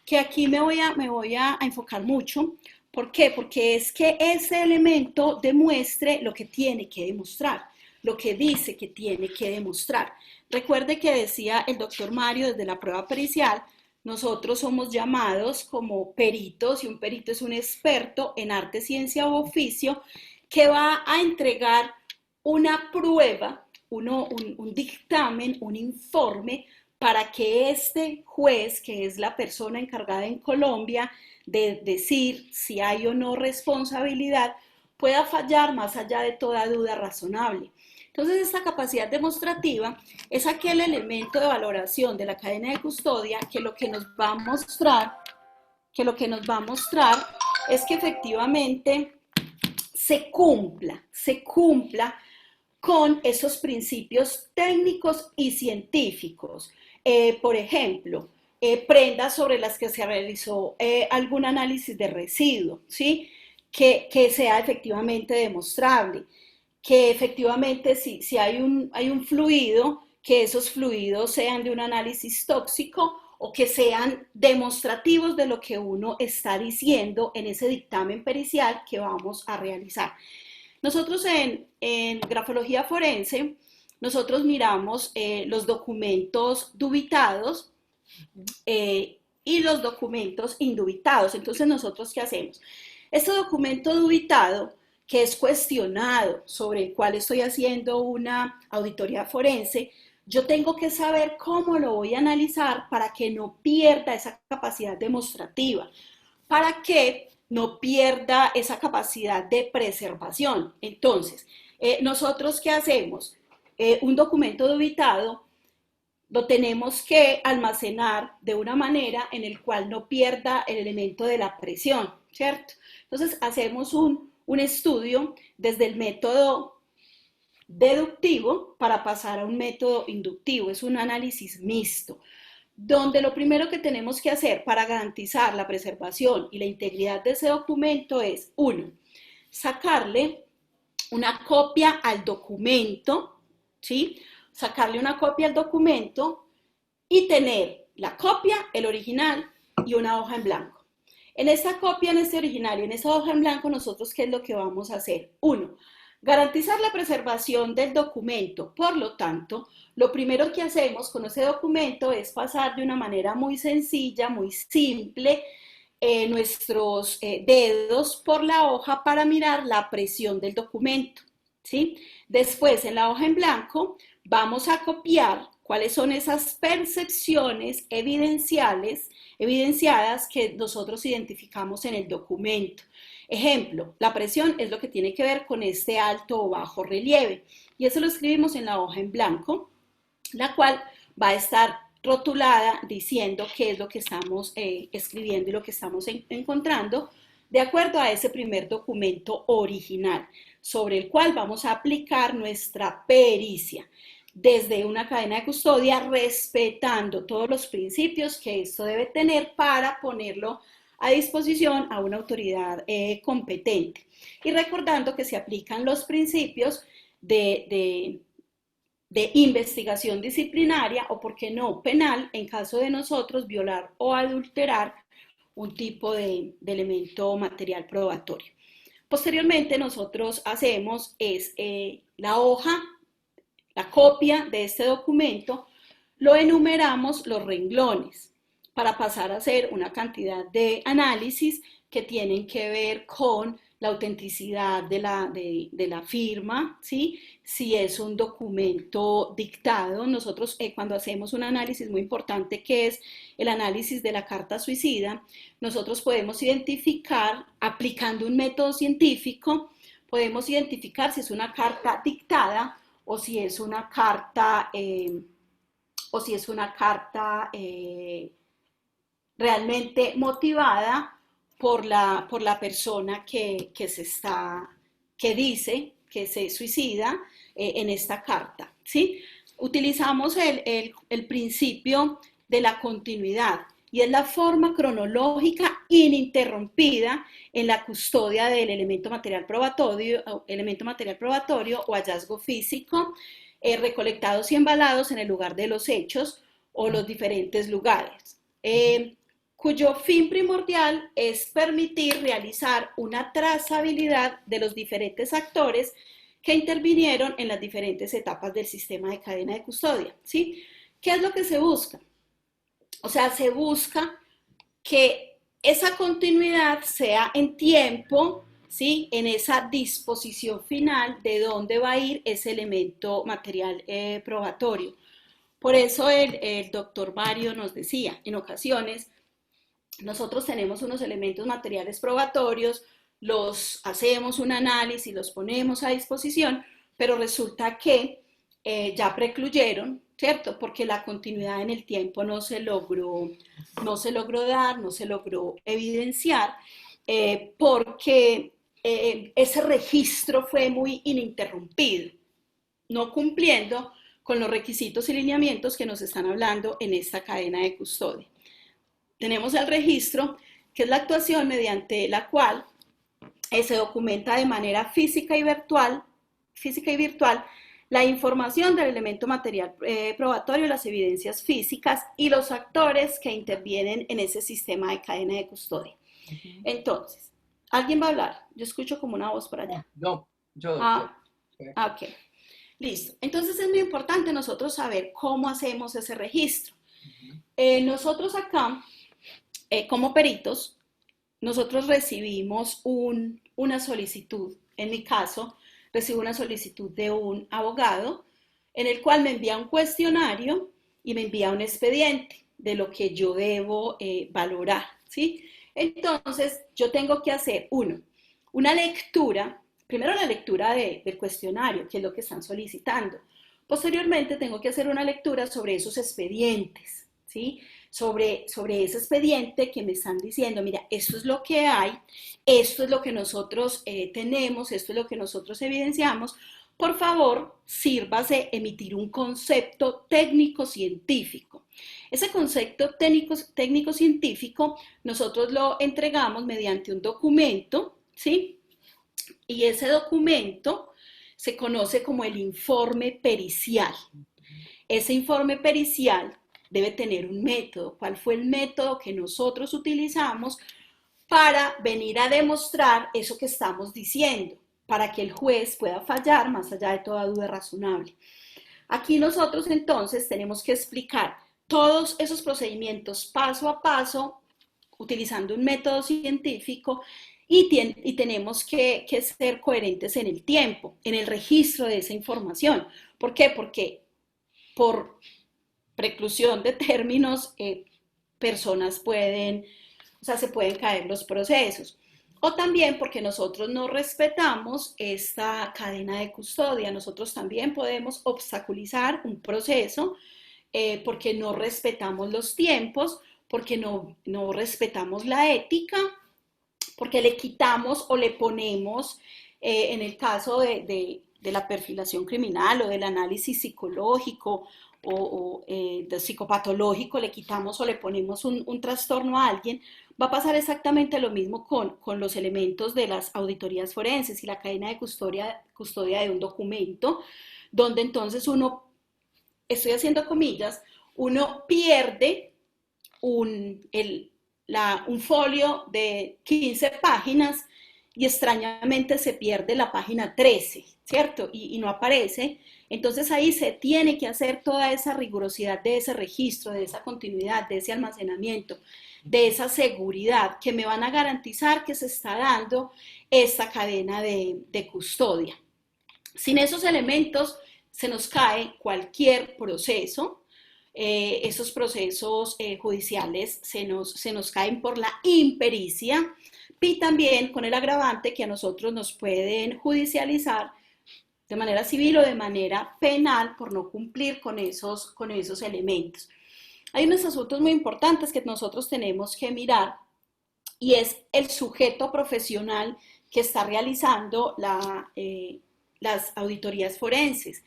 que aquí me voy a enfocar mucho. ¿Por qué? Porque es que ese elemento demuestre lo que tiene que demostrar, lo que dice que tiene que demostrar. Recuerde que decía el doctor Mario desde la prueba pericial, nosotros somos llamados como peritos y un perito es un experto en arte, ciencia u oficio que va a entregar una prueba, un dictamen, un informe para que este juez, que es la persona encargada en Colombia de decir si hay o no responsabilidad, pueda fallar más allá de toda duda razonable. Entonces, esta capacidad demostrativa es aquel elemento de valoración de la cadena de custodia que lo que nos va a mostrar es que efectivamente se cumpla con esos principios técnicos y científicos. Por ejemplo, prendas sobre las que se realizó algún análisis de residuo, ¿sí? Que sea efectivamente demostrable, que efectivamente si hay un fluido, que esos fluidos sean de un análisis tóxico o que sean demostrativos de lo que uno está diciendo en ese dictamen pericial que vamos a realizar. Nosotros en grafología forense, nosotros miramos los documentos dubitados y los documentos indubitados. Entonces, ¿nosotros qué hacemos? Este documento dubitado, que es cuestionado, sobre el cual estoy haciendo una auditoría forense, yo tengo que saber cómo lo voy a analizar para que no pierda esa capacidad demostrativa, para que no pierda esa capacidad de preservación. Entonces, ¿nosotros qué hacemos? Un documento dubitado lo tenemos que almacenar de una manera en el cual no pierda el elemento de la presión, ¿cierto? Entonces, hacemos un estudio desde el método deductivo para pasar a un método inductivo. Es un análisis mixto, donde lo primero que tenemos que hacer para garantizar la preservación y la integridad de ese documento es, uno, sacarle una copia al documento, ¿sí? Sacarle una copia al documento y tener la copia, el original y una hoja en blanco. En esta copia, en este original y en esta hoja en blanco, nosotros, ¿qué es lo que vamos a hacer? Uno, garantizar la preservación del documento. Por lo tanto, lo primero que hacemos con ese documento es pasar de una manera muy sencilla, muy simple, nuestros dedos por la hoja para mirar la presión del documento, ¿sí? Después, en la hoja en blanco, vamos a copiar cuáles son esas percepciones evidenciadas que nosotros identificamos en el documento. Ejemplo, la presión es lo que tiene que ver con este alto o bajo relieve, y eso lo escribimos en la hoja en blanco, la cual va a estar rotulada diciendo qué es lo que estamos escribiendo y lo que estamos encontrando de acuerdo a ese primer documento original, sobre el cual vamos a aplicar nuestra pericia desde una cadena de custodia, respetando todos los principios que esto debe tener para ponerlo a disposición a una autoridad competente. Y recordando que se aplican los principios de investigación disciplinaria o, por qué no, penal, en caso de nosotros violar o adulterar un tipo de elemento material probatorio. Posteriormente, nosotros hacemos la hoja, la copia de este documento, lo enumeramos los renglones para pasar a hacer una cantidad de análisis que tienen que ver con la autenticidad de la firma, ¿sí? Si es un documento dictado. Nosotros cuando hacemos un análisis muy importante, que es el análisis de la carta suicida, nosotros podemos identificar, aplicando un método científico, podemos identificar si es una carta dictada o si es una carta, realmente motivada por la persona que dice que se suicida en esta carta, ¿sí? Utilizamos el principio de la continuidad y es la forma cronológica ininterrumpida en la custodia del elemento material probatorio o hallazgo físico, recolectados y embalados en el lugar de los hechos o los diferentes lugares. Cuyo fin primordial es permitir realizar una trazabilidad de los diferentes actores que intervinieron en las diferentes etapas del sistema de cadena de custodia, ¿sí? ¿Qué es lo que se busca? O sea, se busca que esa continuidad sea en tiempo, ¿sí? En esa disposición final de dónde va a ir ese elemento material probatorio. Por eso el doctor Mario nos decía, en ocasiones, nosotros tenemos unos elementos materiales probatorios, los hacemos un análisis, los ponemos a disposición, pero resulta que ya precluyeron, ¿cierto? Porque la continuidad en el tiempo no se logró dar, no se logró evidenciar, porque ese registro fue muy ininterrumpido, no cumpliendo con los requisitos y lineamientos que nos están hablando en esta cadena de custodia. Tenemos el registro, que es la actuación mediante la cual se documenta de manera física y virtual la información del elemento material probatorio, las evidencias físicas y los actores que intervienen en ese sistema de cadena de custodia. Entonces, ¿alguien va a hablar? Yo escucho como una voz por allá. No, yo. Ok, listo. Entonces es muy importante nosotros saber cómo hacemos ese registro. Nosotros acá, como peritos, nosotros recibimos una solicitud. En mi caso, recibo una solicitud de un abogado en el cual me envía un cuestionario y me envía un expediente de lo que yo debo valorar, ¿sí? Entonces, yo tengo que hacer, una lectura, primero la lectura del cuestionario, que es lo que están solicitando. Posteriormente, tengo que hacer una lectura sobre esos expedientes, ¿sí? Sobre ese expediente que me están diciendo, mira, esto es lo que hay, esto es lo que nosotros tenemos, esto es lo que nosotros evidenciamos. por favor, sírvase emitir un concepto técnico-científico. Ese concepto técnico-científico nosotros lo entregamos mediante un documento, ¿sí? Y ese documento se conoce como el informe pericial. Ese informe pericial debe tener un método. ¿Cuál fue el método que nosotros utilizamos para venir a demostrar eso que estamos diciendo? Para que el juez pueda fallar más allá de toda duda razonable. Aquí nosotros entonces tenemos que explicar todos esos procedimientos paso a paso, utilizando un método científico, y tenemos que ser coherentes en el tiempo, en el registro de esa información. ¿Por qué? Porque por preclusión de términos, personas pueden, o sea, se pueden caer los procesos. O también porque nosotros no respetamos esta cadena de custodia. Nosotros también podemos obstaculizar un proceso porque no respetamos los tiempos, porque no respetamos la ética, porque le quitamos o le ponemos, en el caso de la perfilación criminal o del análisis psicológico o de psicopatológico, le quitamos o le ponemos un trastorno a alguien. Va a pasar exactamente lo mismo con los elementos de las auditorías forenses y la cadena de custodia de un documento, donde entonces uno, estoy haciendo comillas, uno pierde un folio de 15 páginas y extrañamente se pierde la página 13, ¿cierto? Y no aparece. Entonces ahí se tiene que hacer toda esa rigurosidad de ese registro, de esa continuidad, de ese almacenamiento, de esa seguridad que me van a garantizar que se está dando esta cadena de custodia. Sin esos elementos se nos cae cualquier proceso. Esos procesos judiciales se nos caen por la impericia, y también con el agravante que a nosotros nos pueden judicializar de manera civil o de manera penal por no cumplir con esos elementos. Hay unos asuntos muy importantes que nosotros tenemos que mirar, y es el sujeto profesional que está realizando las auditorías forenses.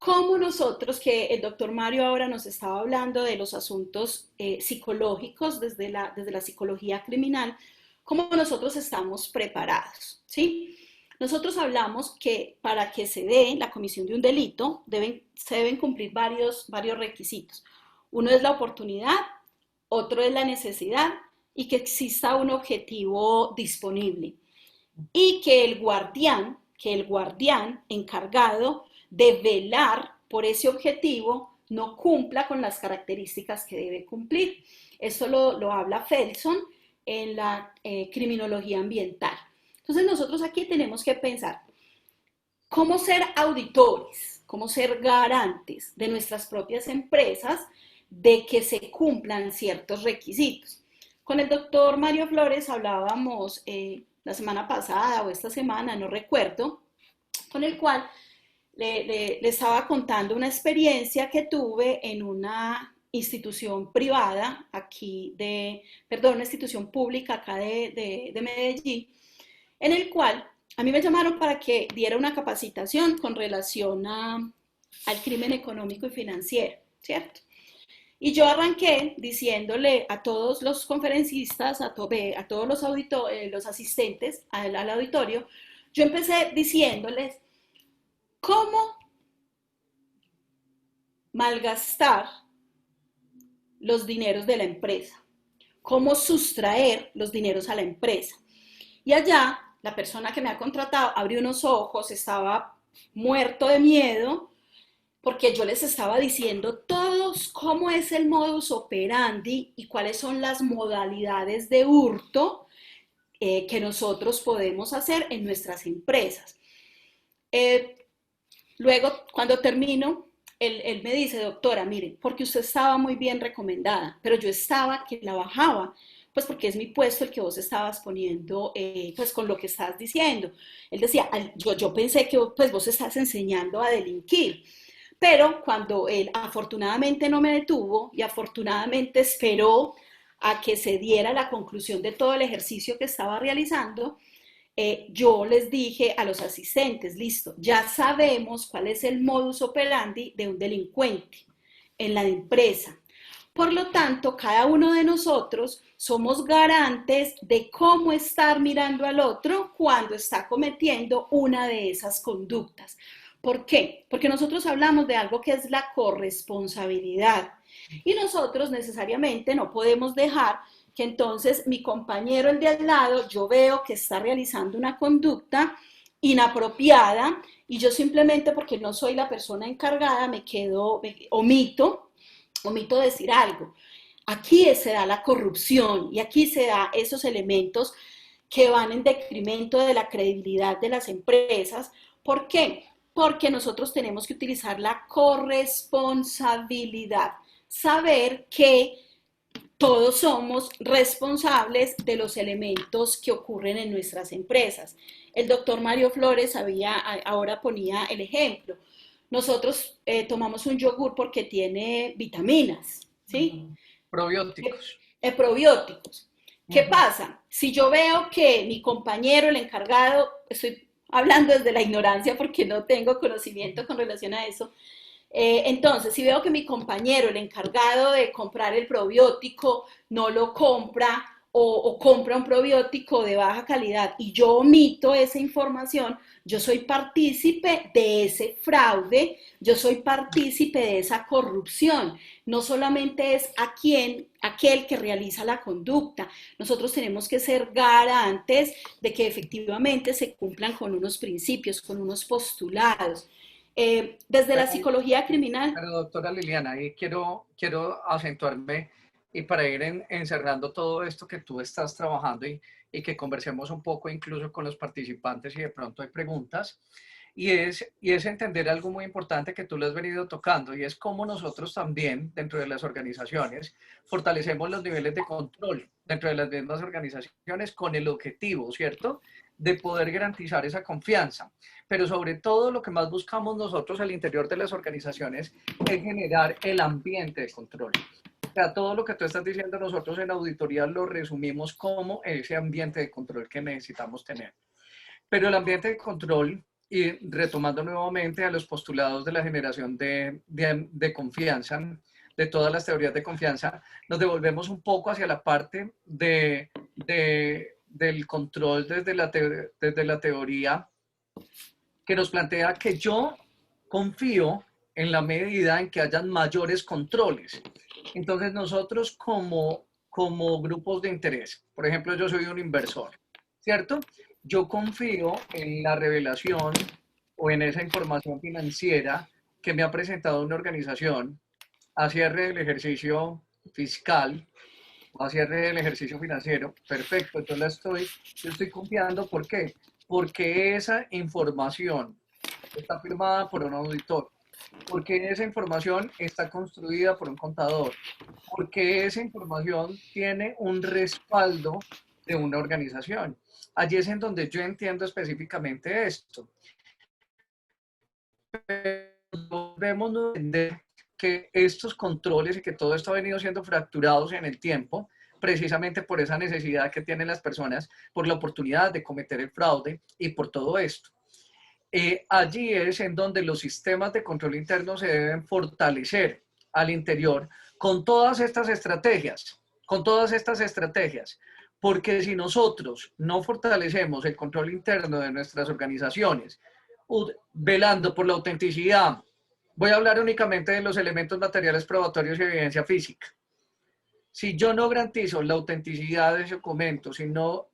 Como nosotros, que el doctor Mario ahora nos estaba hablando de los asuntos psicológicos desde la psicología criminal, ¿cómo nosotros estamos preparados? ¿Sí? Nosotros hablamos que para que se dé la comisión de un delito se deben cumplir varios requisitos. Uno es la oportunidad, otro es la necesidad y que exista un objetivo disponible. Y que el guardián encargado de velar por ese objetivo no cumpla con las características que debe cumplir. Eso lo habla Felson en la criminología ambiental. Entonces nosotros aquí tenemos que pensar cómo ser auditores, cómo ser garantes de nuestras propias empresas de que se cumplan ciertos requisitos. Con el doctor Mario Flores hablábamos la semana pasada o esta semana, no recuerdo, con el cual le estaba contando una experiencia que tuve en una institución privada una institución pública acá de Medellín, en el cual a mí me llamaron para que diera una capacitación con relación al crimen económico y financiero, ¿cierto? Y yo arranqué diciéndole a todos los conferencistas, a todos los asistentes al auditorio, yo empecé diciéndoles cómo malgastar los dineros de la empresa, cómo sustraer los dineros a la empresa. Y allá, la persona que me ha contratado abrió unos ojos, estaba muerto de miedo, porque yo les estaba diciendo todos cómo es el modus operandi y cuáles son las modalidades de hurto que nosotros podemos hacer en nuestras empresas. Luego, cuando termino, él me dice, doctora, mire, porque usted estaba muy bien recomendada, pero yo estaba que la bajaba, pues porque es mi puesto el que vos estabas poniendo, pues con lo que estás diciendo. Él decía, yo pensé que pues vos estás enseñando a delinquir, pero cuando él afortunadamente no me detuvo y afortunadamente esperó a que se diera la conclusión de todo el ejercicio que estaba realizando, yo les dije a los asistentes, listo, ya sabemos cuál es el modus operandi de un delincuente en la empresa. Por lo tanto, cada uno de nosotros somos garantes de cómo estar mirando al otro cuando está cometiendo una de esas conductas. ¿Por qué? Porque nosotros hablamos de algo que es la corresponsabilidad y nosotros necesariamente no podemos dejar que entonces mi compañero, el de al lado, yo veo que está realizando una conducta inapropiada y yo simplemente porque no soy la persona encargada omito decir algo. Aquí se da la corrupción y aquí se da esos elementos que van en detrimento de la credibilidad de las empresas. ¿Por qué? Porque nosotros tenemos que utilizar la corresponsabilidad, saber que todos somos responsables de los elementos que ocurren en nuestras empresas. El doctor Mario Flores ahora ponía el ejemplo. Nosotros tomamos un yogur porque tiene vitaminas, ¿sí? Probióticos. Probióticos. ¿Qué pasa? Si yo veo que mi compañero, el encargado, estoy hablando desde la ignorancia porque no tengo conocimiento con relación a eso, entonces, si veo que mi compañero, el encargado de comprar el probiótico, no lo compra o compra un probiótico de baja calidad y yo omito esa información, yo soy partícipe de ese fraude, yo soy partícipe de esa corrupción. No solamente es aquel que realiza la conducta, nosotros tenemos que ser garantes de que efectivamente se cumplan con unos principios, con unos postulados. Desde la psicología criminal. Pero doctora Liliana, ahí quiero acentuarme y para ir encerrando todo esto que tú estás trabajando y que conversemos un poco incluso con los participantes y de pronto hay preguntas, y es entender algo muy importante que tú lo has venido tocando y es cómo nosotros también dentro de las organizaciones fortalecemos los niveles de control dentro de las mismas organizaciones con el objetivo, ¿cierto?, de poder garantizar esa confianza. Pero sobre todo lo que más buscamos nosotros al interior de las organizaciones es generar el ambiente de control. O sea, todo lo que tú estás diciendo nosotros en auditoría lo resumimos como ese ambiente de control que necesitamos tener. Pero el ambiente de control, y retomando nuevamente a los postulados de la generación de confianza, de todas las teorías de confianza, nos devolvemos un poco hacia la parte del control desde la teoría que nos plantea que yo confío en la medida en que hayan mayores controles. Entonces nosotros como grupos de interés, por ejemplo, yo soy un inversor, ¿cierto? Yo confío en la revelación o en esa información financiera que me ha presentado una organización a cierre del ejercicio fiscal o a cierre del ejercicio financiero. Perfecto, yo estoy confiando. ¿Por qué? Porque esa información está firmada por un auditor, porque esa información está construida por un contador, porque esa información tiene un respaldo de una organización. Allí es en donde yo entiendo específicamente esto. Debemos entender que estos controles y que todo esto ha venido siendo fracturados en el tiempo, precisamente por esa necesidad que tienen las personas, por la oportunidad de cometer el fraude y por todo esto. Allí es en donde los sistemas de control interno se deben fortalecer al interior con todas estas estrategias, porque si nosotros no fortalecemos el control interno de nuestras organizaciones, velando por la autenticidad, voy a hablar únicamente de los elementos materiales probatorios y evidencia física. Si yo no garantizo la autenticidad de ese documento, si no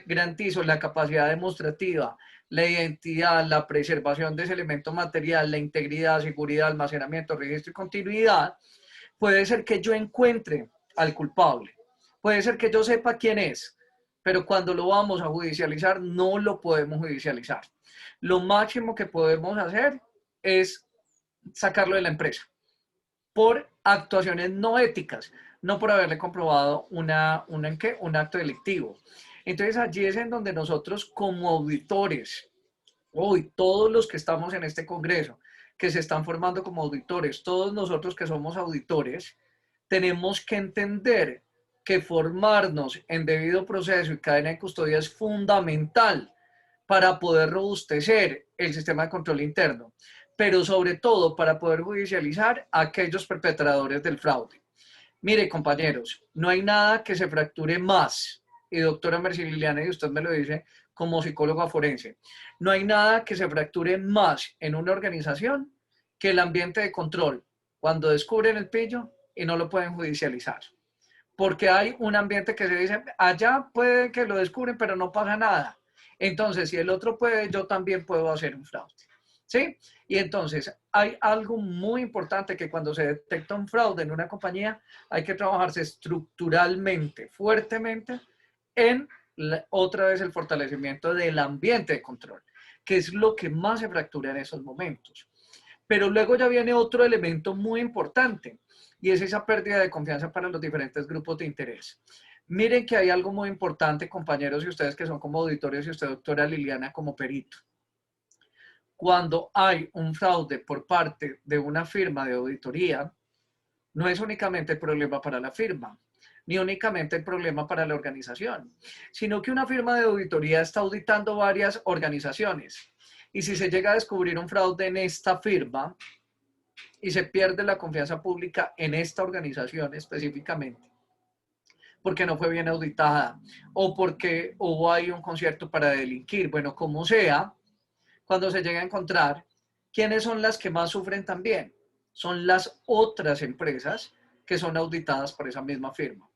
garantizo la capacidad demostrativa, la identidad, la preservación de ese elemento material, la integridad, seguridad, almacenamiento, registro y continuidad, puede ser que yo encuentre al culpable, puede ser que yo sepa quién es, pero cuando lo vamos a judicializar, no lo podemos judicializar. Lo máximo que podemos hacer es sacarlo de la empresa por actuaciones no éticas, no por haberle comprobado un acto delictivo. Entonces allí es en donde nosotros como auditores, hoy todos los que estamos en este congreso, que se están formando como auditores, todos nosotros que somos auditores, tenemos que entender que formarnos en debido proceso y cadena de custodia es fundamental para poder robustecer el sistema de control interno, pero sobre todo para poder judicializar a aquellos perpetradores del fraude. Mire, compañeros, no hay nada que se fracture más, y doctora Mercililiana, y usted me lo dice como psicóloga forense, no hay nada que se fracture más en una organización que el ambiente de control, cuando descubren el pillo y no lo pueden judicializar. Porque hay un ambiente que se dice, allá puede que lo descubren, pero no pasa nada. Entonces, si el otro puede, yo también puedo hacer un fraude. ¿Sí? Y entonces, hay algo muy importante que cuando se detecta un fraude en una compañía, hay que trabajarse estructuralmente, fuertemente, en otra vez el fortalecimiento del ambiente de control, que es lo que más se fractura en esos momentos. Pero luego ya viene otro elemento muy importante, y es esa pérdida de confianza para los diferentes grupos de interés. Miren que hay algo muy importante, compañeros, y ustedes que son como auditores, y usted, doctora Liliana, como perito. Cuando hay un fraude por parte de una firma de auditoría, no es únicamente el problema para la firma, ni únicamente el problema para la organización, sino que una firma de auditoría está auditando varias organizaciones. Y si se llega a descubrir un fraude en esta firma y se pierde la confianza pública en esta organización específicamente, porque no fue bien auditada o porque hubo ahí un concierto para delinquir, bueno, como sea, cuando se llega a encontrar, ¿quiénes son las que más sufren también? Son las otras empresas que son auditadas por esa misma firma.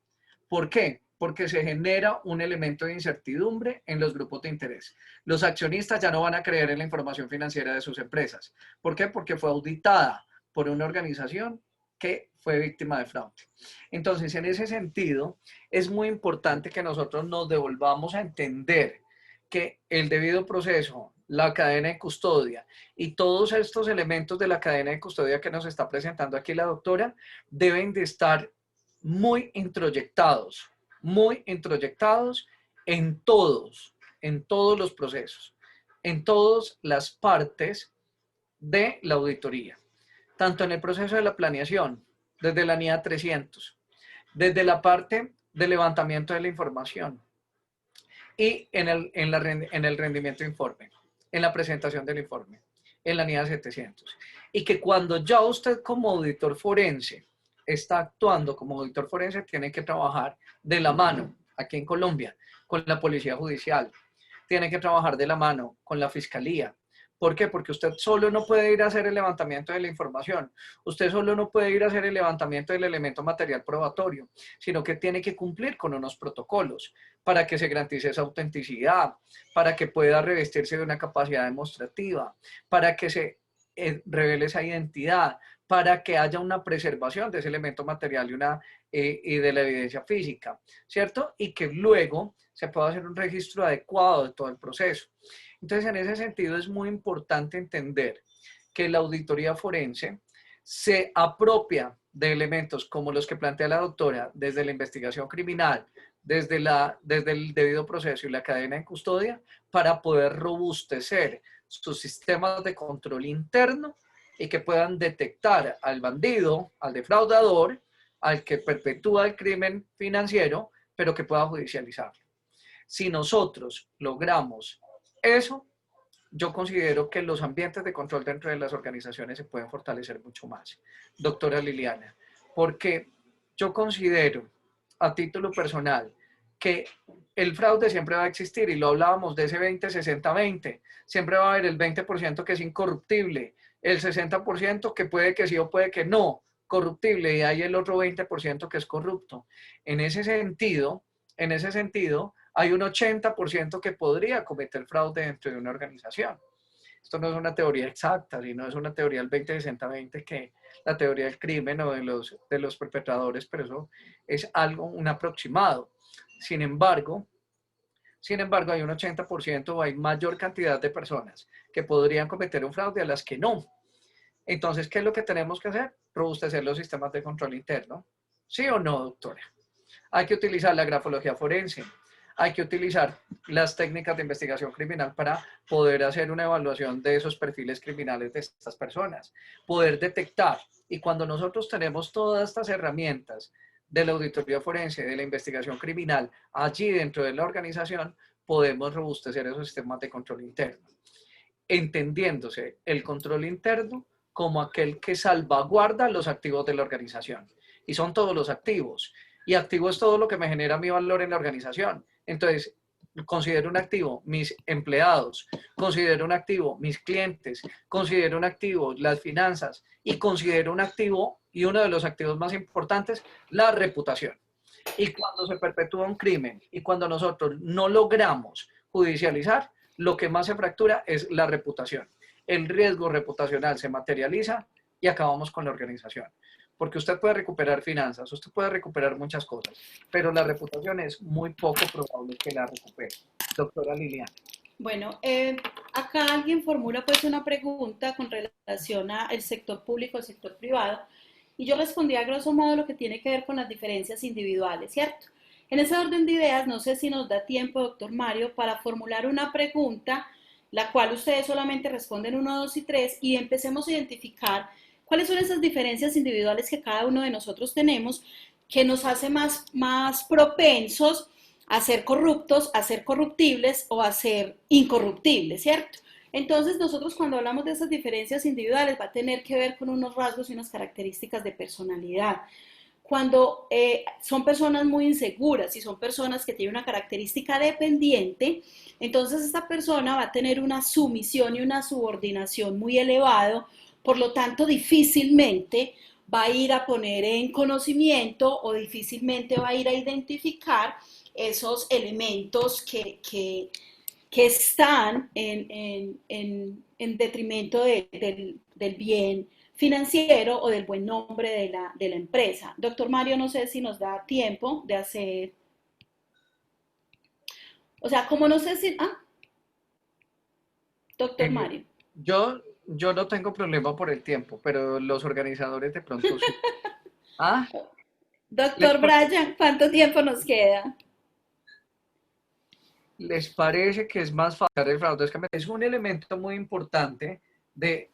¿Por qué? Porque se genera un elemento de incertidumbre en los grupos de interés. Los accionistas ya no van a creer en la información financiera de sus empresas. ¿Por qué? Porque fue auditada por una organización que fue víctima de fraude. Entonces, en ese sentido, es muy importante que nosotros nos devolvamos a entender que el debido proceso, la cadena de custodia y todos estos elementos de la cadena de custodia que nos está presentando aquí la doctora deben de estar muy introyectados en todos los procesos, en todas las partes de la auditoría, tanto en el proceso de la planeación, desde la NIA 300, desde la parte de levantamiento de la información y en el rendimiento de informe, en la presentación del informe, en la NIA 700. Y que cuando ya usted como auditor forense está actuando como auditor forense, tiene que trabajar de la mano, aquí en Colombia, con la Policía Judicial, tiene que trabajar de la mano con la Fiscalía. ¿Por qué? Porque usted solo no puede ir a hacer el levantamiento de la información, usted solo no puede ir a hacer el levantamiento del elemento material probatorio, sino que tiene que cumplir con unos protocolos para que se garantice esa autenticidad, para que pueda revestirse de una capacidad demostrativa, para que se revele esa identidad, para que haya una preservación de ese elemento material y de la evidencia física, ¿cierto? Y que luego se pueda hacer un registro adecuado de todo el proceso. Entonces, en ese sentido es muy importante entender que la auditoría forense se apropia de elementos como los que plantea la doctora, desde la investigación criminal, desde el debido proceso y la cadena de custodia, para poder robustecer sus sistemas de control interno y que puedan detectar al bandido, al defraudador, al que perpetúa el crimen financiero, pero que pueda judicializarlo. Si nosotros logramos eso, yo considero que los ambientes de control dentro de las organizaciones se pueden fortalecer mucho más, doctora Liliana, porque yo considero a título personal que el fraude siempre va a existir, y lo hablábamos de ese 20-60-20, siempre va a haber el 20% que es incorruptible, el 60% que puede que sí o puede que no, corruptible, y hay el otro 20% que es corrupto. En ese sentido, hay un 80% que podría cometer fraude dentro de una organización. Esto no es una teoría exacta, sino es una teoría del 20-60-20, que la teoría del crimen o de los perpetradores, pero eso es algo, un aproximado. Sin embargo, hay un 80% o hay mayor cantidad de personas que podrían cometer un fraude a las que no. Entonces, ¿qué es lo que tenemos que hacer? Robustecer los sistemas de control interno. ¿Sí o no, doctora? Hay que utilizar la grafología forense, hay que utilizar las técnicas de investigación criminal para poder hacer una evaluación de esos perfiles criminales de estas personas, poder detectar. Y cuando nosotros tenemos todas estas herramientas de la auditoría forense, de la investigación criminal, allí dentro de la organización, podemos robustecer esos sistemas de control interno, entendiéndose el control interno como aquel que salvaguarda los activos de la organización. Y son todos los activos. Y activo es todo lo que me genera mi valor en la organización. Entonces, considero un activo mis empleados, considero un activo mis clientes, considero un activo las finanzas y considero un activo, y uno de los activos más importantes, la reputación. Y cuando se perpetúa un crimen y cuando nosotros no logramos judicializar, lo que más se fractura es la reputación. El riesgo reputacional se materializa y acabamos con la organización. Porque usted puede recuperar finanzas, usted puede recuperar muchas cosas, pero la reputación es muy poco probable que la recupere. Doctora Liliana. Bueno, acá alguien formula pues una pregunta con relación al sector público, al sector privado, y yo respondí a grosso modo lo que tiene que ver con las diferencias individuales, ¿cierto? En ese orden de ideas, no sé si nos da tiempo, doctor Mario, para formular una pregunta, la cual ustedes solamente responden 1, 2 y 3, y empecemos a identificar cuáles son esas diferencias individuales que cada uno de nosotros tenemos que nos hace más propensos a ser corruptos, a ser corruptibles o a ser incorruptibles, ¿cierto? Entonces nosotros cuando hablamos de esas diferencias individuales va a tener que ver con unos rasgos y unas características de personalidad. Cuando son personas muy inseguras y son personas que tienen una característica dependiente, entonces esta persona va a tener una sumisión y una subordinación muy elevado, por lo tanto difícilmente va a ir a poner en conocimiento o difícilmente va a ir a identificar esos elementos que están en detrimento del bien financiero o del buen nombre de la empresa. Doctor Mario, no sé si nos da tiempo de hacer, o sea, como no sé si, doctor Mario. Yo no tengo problema por el tiempo, pero los organizadores de pronto sí. ¿Ah? Doctor Brian, ¿cuánto tiempo nos queda? ¿Les parece que es más fácil el fraude? Es un elemento muy importante de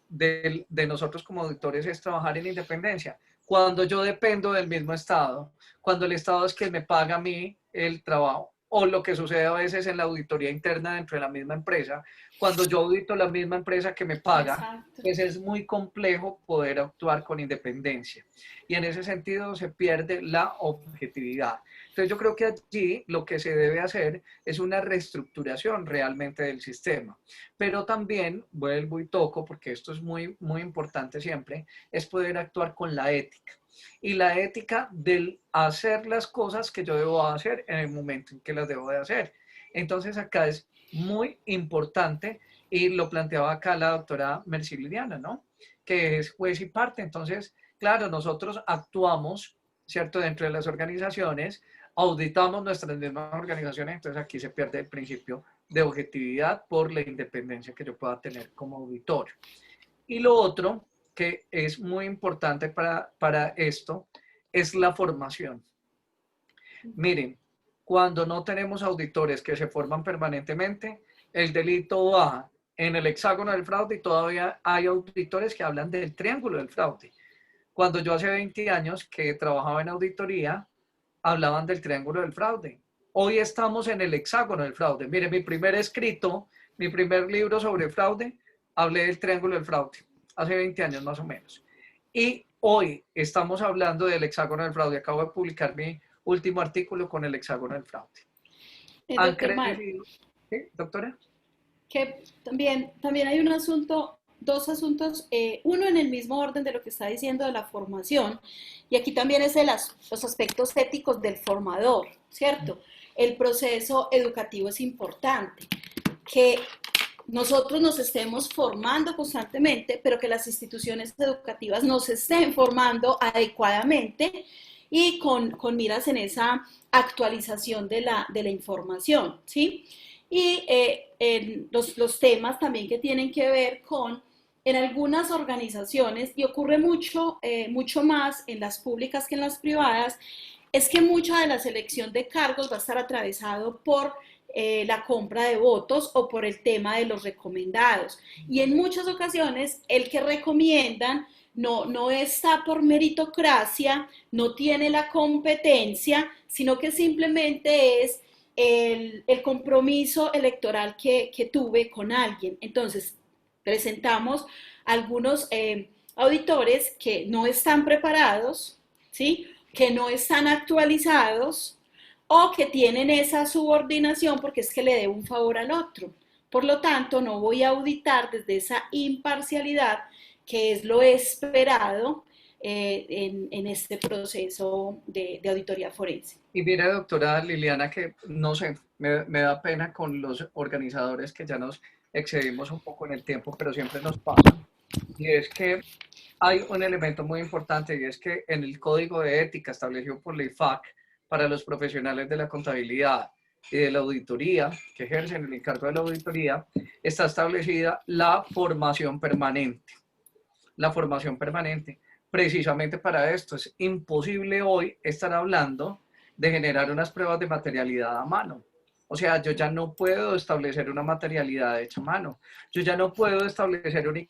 nosotros como auditores, es trabajar en independencia. Cuando yo dependo del mismo Estado, cuando el Estado es quien me paga a mí el trabajo, o lo que sucede a veces en la auditoría interna dentro de la misma empresa, cuando yo audito la misma empresa que me paga, Exacto. pues es muy complejo poder actuar con independencia. Y en ese sentido se pierde la objetividad. Entonces yo creo que allí lo que se debe hacer es una reestructuración realmente del sistema. Pero también, vuelvo y toco, porque esto es muy, muy importante siempre, es poder actuar con la ética. Y la ética del hacer las cosas que yo debo hacer en el momento en que las debo de hacer. Entonces acá es muy importante, y lo planteaba acá la doctora Mercy Liliana, ¿no? Que es juez y parte. Entonces, claro, nosotros actuamos, ¿cierto? Dentro de las organizaciones, auditamos nuestras mismas organizaciones, entonces aquí se pierde el principio de objetividad por la independencia que yo pueda tener como auditor. Y lo otro que es muy importante para esto es la formación. Miren, cuando no tenemos auditores que se forman permanentemente, el delito baja en el hexágono del fraude y todavía hay auditores que hablan del triángulo del fraude. Cuando yo hace 20 años que trabajaba en auditoría, hablaban del triángulo del fraude. Hoy estamos en el hexágono del fraude. Mire, mi primer escrito, mi primer libro sobre fraude, hablé del triángulo del fraude, hace 20 años más o menos. Y hoy estamos hablando del hexágono del fraude. Acabo de publicar mi último artículo con el hexágono del fraude. ¿Han crecido? ¿Sí, doctora? Que también hay un asunto, dos asuntos, uno en el mismo orden de lo que está diciendo de la formación, y aquí también es de los aspectos éticos del formador, ¿cierto? El proceso educativo es importante, que nosotros nos estemos formando constantemente, pero que las instituciones educativas nos estén formando adecuadamente y con miras en esa actualización de la información, ¿sí? Y en los temas también que tienen que ver con, en algunas organizaciones, y ocurre mucho más en las públicas que en las privadas, es que mucha de la selección de cargos va a estar atravesado por la compra de votos o por el tema de los recomendados. Y en muchas ocasiones el que recomiendan no está por meritocracia, no tiene la competencia, sino que simplemente es el compromiso electoral que tuve con alguien. Entonces, presentamos algunos auditores que no están preparados, ¿sí? Que no están actualizados o que tienen esa subordinación porque es que le debo un favor al otro. Por lo tanto, no voy a auditar desde esa imparcialidad que es lo esperado en este proceso de auditoría forense. Y mire, doctora Liliana, que no sé, me da pena con los organizadores que ya nos excedimos un poco en el tiempo, pero siempre nos pasa. Y es que hay un elemento muy importante y es que en el código de ética establecido por la IFAC para los profesionales de la contabilidad y de la auditoría, que ejercen el encargo de la auditoría, está establecida la formación permanente. La formación permanente. Precisamente para esto es imposible hoy estar hablando de generar unas pruebas de materialidad a mano. O sea, yo ya no puedo establecer una materialidad hecha a mano. Yo ya no puedo establecer un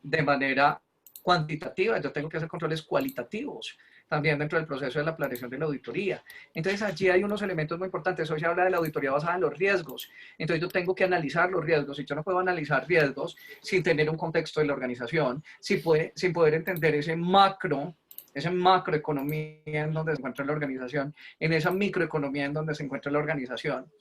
de manera cuantitativa, yo tengo que hacer controles cualitativos también dentro del proceso de la planeación de la auditoría. Entonces allí hay unos elementos muy importantes. Hoy se habla de la auditoría basada en los riesgos. Entonces yo tengo que analizar los riesgos y yo no puedo analizar riesgos sin tener un contexto de la organización, sin poder entender esa macroeconomía en donde se encuentra la organización, en esa microeconomía en donde se encuentra la organización.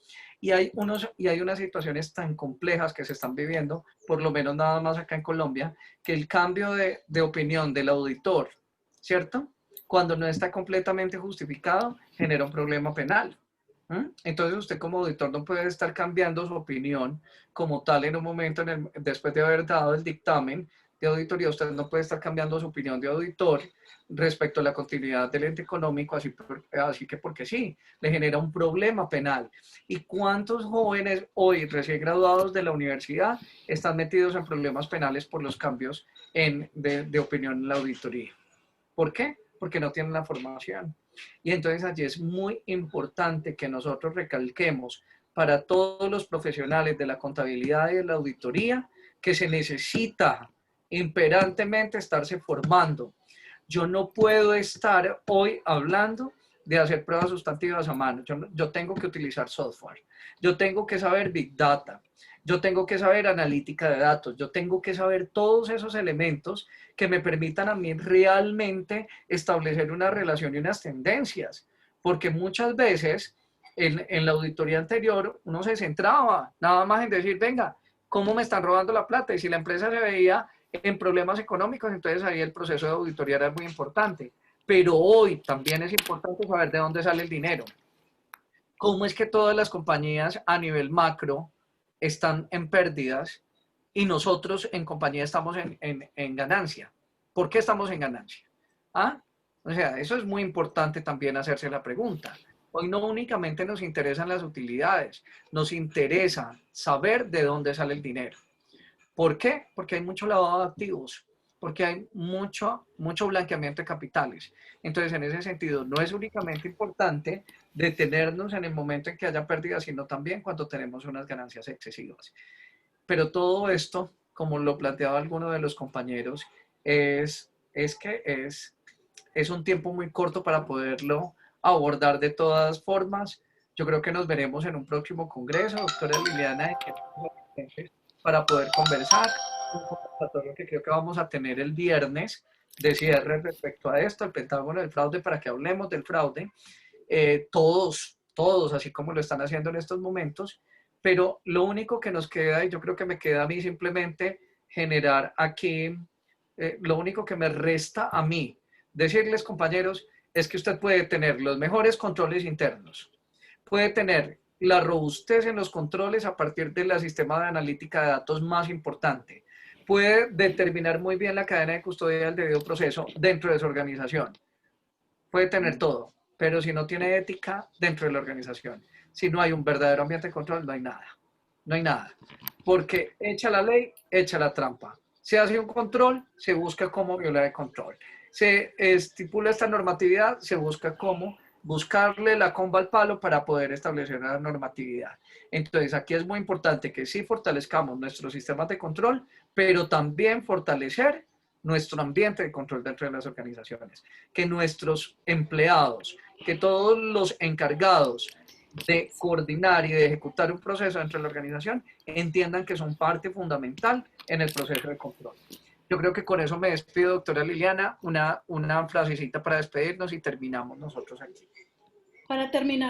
Y hay unas situaciones tan complejas que se están viviendo, por lo menos nada más acá en Colombia, que el cambio de opinión del auditor, ¿cierto? Cuando no está completamente justificado, genera un problema penal. Entonces usted como auditor no puede estar cambiando su opinión como tal en un momento, después de haber dado el dictamen de auditoría, usted no puede estar cambiando su opinión de auditor respecto a la continuidad del ente económico, así que porque sí, le genera un problema penal. ¿Y cuántos jóvenes hoy recién graduados de la universidad están metidos en problemas penales por los cambios de opinión en la auditoría? ¿Por qué? Porque no tienen la formación. Y entonces allí es muy importante que nosotros recalquemos para todos los profesionales de la contabilidad y de la auditoría que se necesita imperantemente estarse formando. Yo no puedo estar hoy hablando de hacer pruebas sustantivas a mano. Yo tengo que utilizar software. Yo tengo que saber Big Data. Yo tengo que saber analítica de datos. Yo tengo que saber todos esos elementos que me permitan a mí realmente establecer una relación y unas tendencias. Porque muchas veces en la auditoría anterior uno se centraba nada más en decir, venga, ¿cómo me están robando la plata? Y si la empresa se veía en problemas económicos, entonces ahí el proceso de auditoría era muy importante. Pero hoy también es importante saber de dónde sale el dinero. ¿Cómo es que todas las compañías a nivel macro están en pérdidas y nosotros en compañía estamos en ganancia? ¿Por qué estamos en ganancia? ¿Ah? O sea, eso es muy importante también hacerse la pregunta. Hoy no únicamente nos interesan las utilidades, nos interesa saber de dónde sale el dinero. ¿Por qué? Porque hay mucho lavado de activos, porque hay mucho blanqueamiento de capitales. Entonces, en ese sentido, no es únicamente importante detenernos en el momento en que haya pérdidas, sino también cuando tenemos unas ganancias excesivas. Pero todo esto, como lo planteaba alguno de los compañeros, es un tiempo muy corto para poderlo abordar de todas formas. Yo creo que nos veremos en un próximo congreso, doctora Liliana, para poder conversar. Un conversatorio que creo que vamos a tener el viernes de cierre respecto a esto, el Pentágono del fraude, para que hablemos del fraude. Todos, así como lo están haciendo en estos momentos, pero lo único que nos queda, y yo creo que me queda a mí simplemente generar aquí, lo único que me resta a mí, decirles compañeros, es que usted puede tener los mejores controles internos, puede tener la robustez en los controles a partir del sistema de analítica de datos más importante, puede determinar muy bien la cadena de custodia del debido proceso dentro de su organización, puede tener todo, pero si no tiene ética dentro de la organización, si no hay un verdadero ambiente de control, no hay nada. No hay nada. Porque echa la ley, echa la trampa. Se hace un control, se busca cómo violar el control. Se estipula esta normatividad, se busca cómo buscarle la comba al palo para poder establecer una normatividad. Entonces, aquí es muy importante que sí fortalezcamos nuestros sistemas de control, pero también fortalecer nuestro ambiente de control dentro de las organizaciones, que nuestros empleados, que todos los encargados de coordinar y de ejecutar un proceso dentro de la organización entiendan que son parte fundamental en el proceso de control. Yo creo que con eso me despido, doctora Liliana, una frasecita para despedirnos y terminamos nosotros aquí. Para terminar,